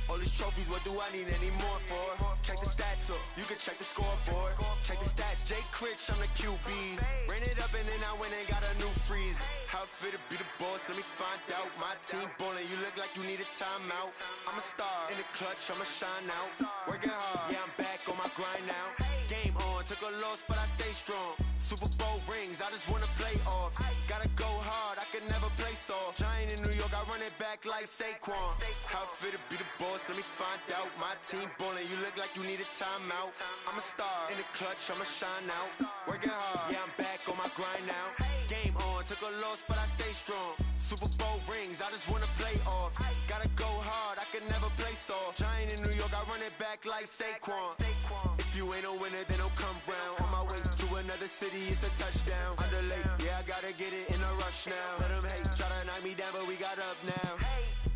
All these trophies, what do I need any more for? Check the stats up, you can check the scoreboard. Check the stats, Jay Critch, I'm the QB. Ran it up and then I went and got a new freeze. How fit to be the boss, let me find out. My team ballin', you look like you need a timeout. I'm a star in the clutch, I'ma shine out. Working hard, yeah, I'm back on my grind now. Game on, took a loss, but I stay strong. Super Bowl rings, I just wanna play off. Gotta go hard, I can never play soft. Giant in New York, I run it back back like Saquon. How fit to be the boss, let me find out. My team ballin', you look like you need a timeout. I'm a star, in the clutch, I'ma shine out. Working hard, yeah, I'm back on my grind now. Game on, took a loss, but I stay strong. Super Bowl rings, I just wanna play off. Gotta go hard, I can never play soft. Giant in New York, I run it back like Saquon. If you ain't a winner, then don't come round. On my way to another city, it's a touchdown. Underlay, yeah, I gotta get it in a rush now. Let them hate, try to knock me down, but we got up now.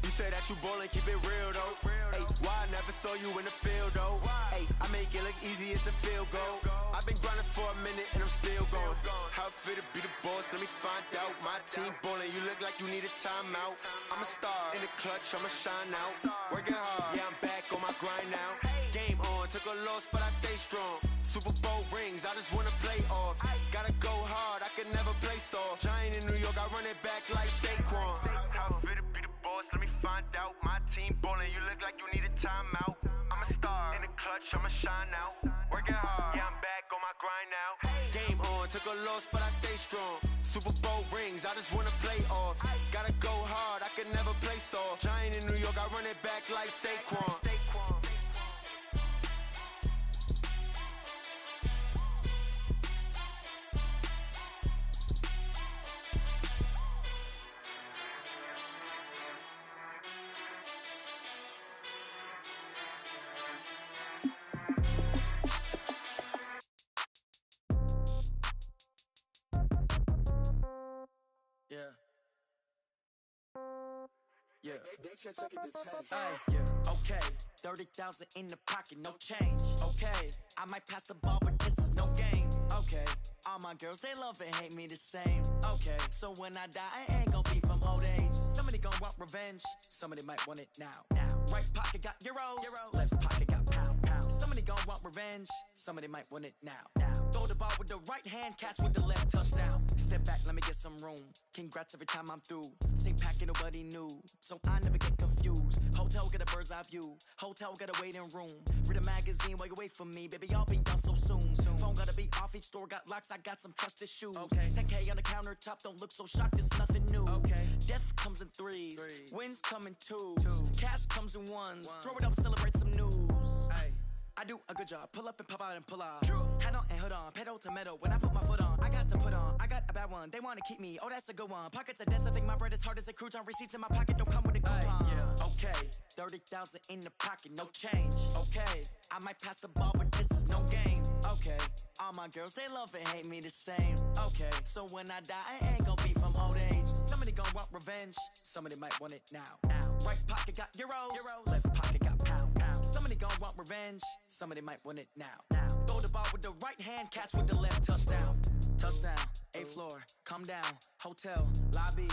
You say that you ballin', keep it real though. Ay, why I never saw you in the field though? Ay, I make it look easy, it's a field goal. I've been grinding for a minute and I'm still going. How fit to be the boss, let me find out. My team ballin', you look like you need a timeout. I'm a star, in the clutch, I'ma shine out. Working hard, yeah, I'm back on my grind now. Game on, took a loss, but I stay strong. Super Bowl rings, I just wanna play off. Gotta go hard, I can never play soft. Giant in New York, I run it back like Saquon. How fit to be the boss, let me find out. My team ballin', you look like you need a timeout. I'm a star, in the clutch, I'ma shine out. Working hard, yeah, I'm back on my grind now. Game on, took a loss, but I stay strong. Super Bowl rings, I just wanna play off. Gotta go hard, I can never play soft. Giant in New York, I run it back like Saquon. Yeah. Yeah. Okay. 30,000 in the pocket, no change. Okay. I might pass the ball, but this is no game. Okay. All my girls, they love and hate me the same. Okay. So when I die, I ain't gon' be from old age. Somebody gon' want revenge. Somebody might want it now. Right pocket got euros. Left pocket got pounds. Somebody gon' want revenge. Somebody might want it now. Throw the ball with the right hand, catch with the left, touchdown. Step back, let me get some room. Congrats every time I'm through. Same packet, nobody knew. So I never get confused. Hotel get a bird's eye view. Hotel get a waiting room. Read a magazine while you wait for me. Baby, I'll be done so soon. Phone gotta be off, each store got locks. I got some trusted shoes. 10K on the countertop, don't look so shocked, it's nothing new. Death comes in threes. Wins come in twos. Cash comes in ones. Throw it up, celebrate some news. I do a good job, pull up and pop out and pull out. Hat on and hood on, pedal to metal. When I put my foot on, I got to put on. I got a bad one, they wanna keep me, oh that's a good one. Pockets are dense, I think my bread is hard as a crouton. Receipts in my pocket don't come with a coupon. Okay, 30,000 in the pocket, no change. Okay, I might pass the ball, but this is no game. Okay, all my girls, they love and hate me the same. Okay, so when I die, I ain't gon' be from old age. Somebody gon' want revenge, somebody might want it now. Right pocket got euros. Left pocket got pounds. Somebody gon' want revenge, somebody might want it now. Throw the ball with the right hand, catch with the left, touchdown. Touchdown, 8th floor, come down, hotel, lobby.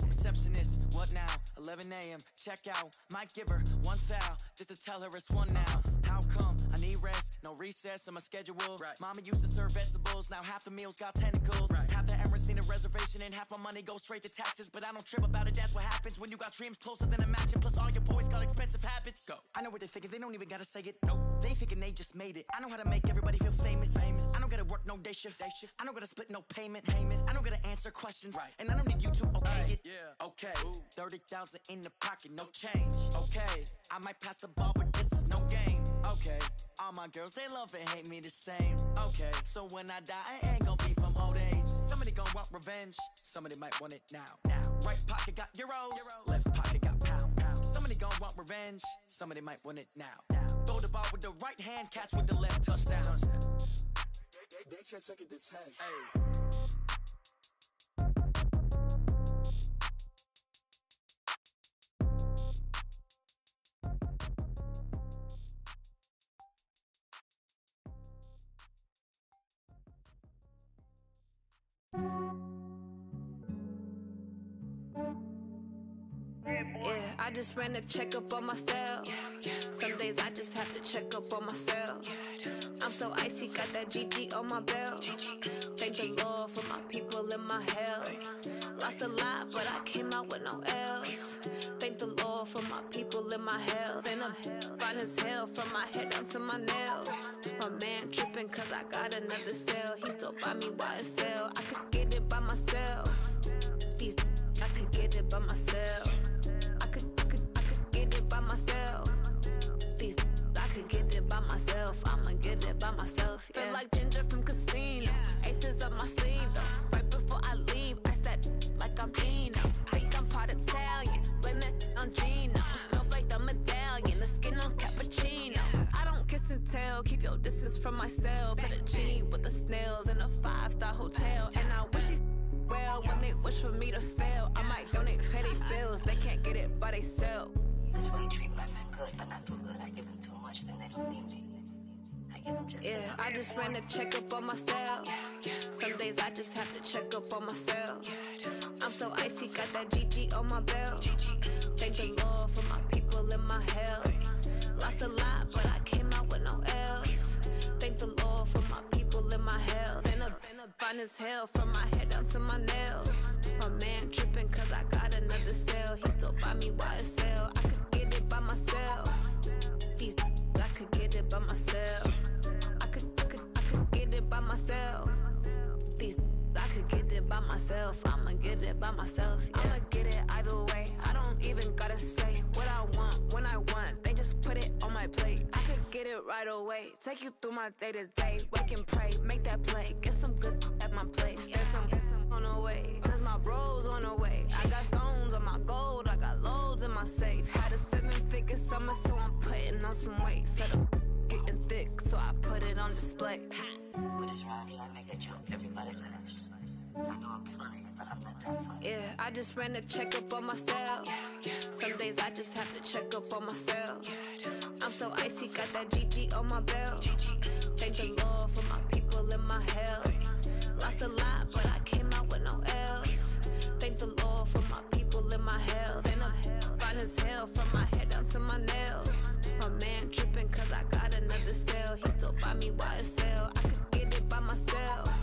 Receptionist, what now? 11 a.m., check out. Might give her one foul, just to tell her it's one now. How come? I need rest, no recess in my schedule. Mama used to serve vegetables, now half the meals got tentacles. Half the Emirates need a reservation and half my money goes straight to taxes. But I don't trip about it, that's what happens when you got dreams closer than a mansion. Plus all your boys got expensive habits. Go. I know what they're thinking, they don't even gotta say it. Nope. They thinking they just made it. I know how to make everybody feel famous. I don't gotta work no day shift. I don't gotta split no payment. I don't gotta answer questions. And I don't need you to okay it. Okay, 30,000 in the pocket, no change. Okay, I might pass the ball, but this is no game. Okay, all my girls, they love and hate me the same. Okay, so when I die, I ain't gon' be from old age. Somebody gon' want revenge, somebody might want it now. Right pocket got euros, left pocket got pounds. Somebody gon' want revenge, somebody might want it now. Throw the ball with the right hand, catch with the left, touchdown. They can't take it to 10. Yeah, I just ran a checkup on myself. Some days I just have to check up on myself. I'm so icy, got that GG on my belt. Thank the Lord for my people in my health. Lost a lot, but I came out with no L's. Thank the Lord for my people in my health. And I'm fine as hell from my head down to my nails. My man tripping cause I got another cell. He still buy me YSL. I could get it by myself. These I could get it by myself. yo, this is from myself. For the genie with the snails in a 5-star hotel. And I wish he well when they wish for me to fail. I might donate petty bills, they can't get it by themselves. That's why you treat my men good, but not too good. I give them too much, then they don't need me. I give them just enough. I just ran a checkup on myself. Some days I just have to check up on myself. I'm so icy, got that GG on my belt. Thank the Lord for my people in my health. Lost a lot, but I came out with no L's. Thank the Lord for my people in my health. And a fine as hell from my head down to my nails. My man tripping cause I got another cell. He still buy me YSL. I could get it by myself. These I could get it by myself. I could get it by myself. These I could get it by myself. I'ma get it by myself. Yeah. I'ma get it either way. I don't even gotta say what I want when I want. They just put it on my plate. I could get it right away. Take you through my day to day. Wake and pray, make that play. Get some good at my place. There's some on the way, cause my bros on the way. I got stones on my gold. I got loads in my safe. Had a 7-figure summer, so I'm putting on some weight. Set up getting thick, so I put it on display. With this rhymes, I make a joke. Everybody laughs. I know I'm funny, but I'm not that funny. Yeah, I just ran a checkup on myself. Some days I just have to check up on myself. I'm so icy, got that GG on my belt. Thank the Lord for my people in my health. Lost a lot, but I came out with no L's. Thank the Lord for my people in my health. And I'm fine as hell from my head down to my nails. My man tripping cause I got another cell. He still buy me YSL. I could get it by myself.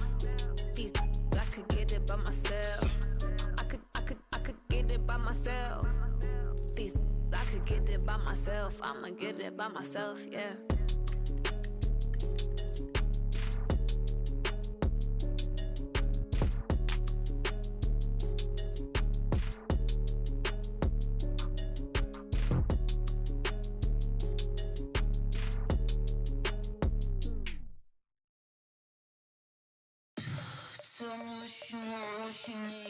These I could get it by myself. I could get it by myself. These I could get it by myself. I'ma get it by myself, yeah. Tell me what you want, what you need.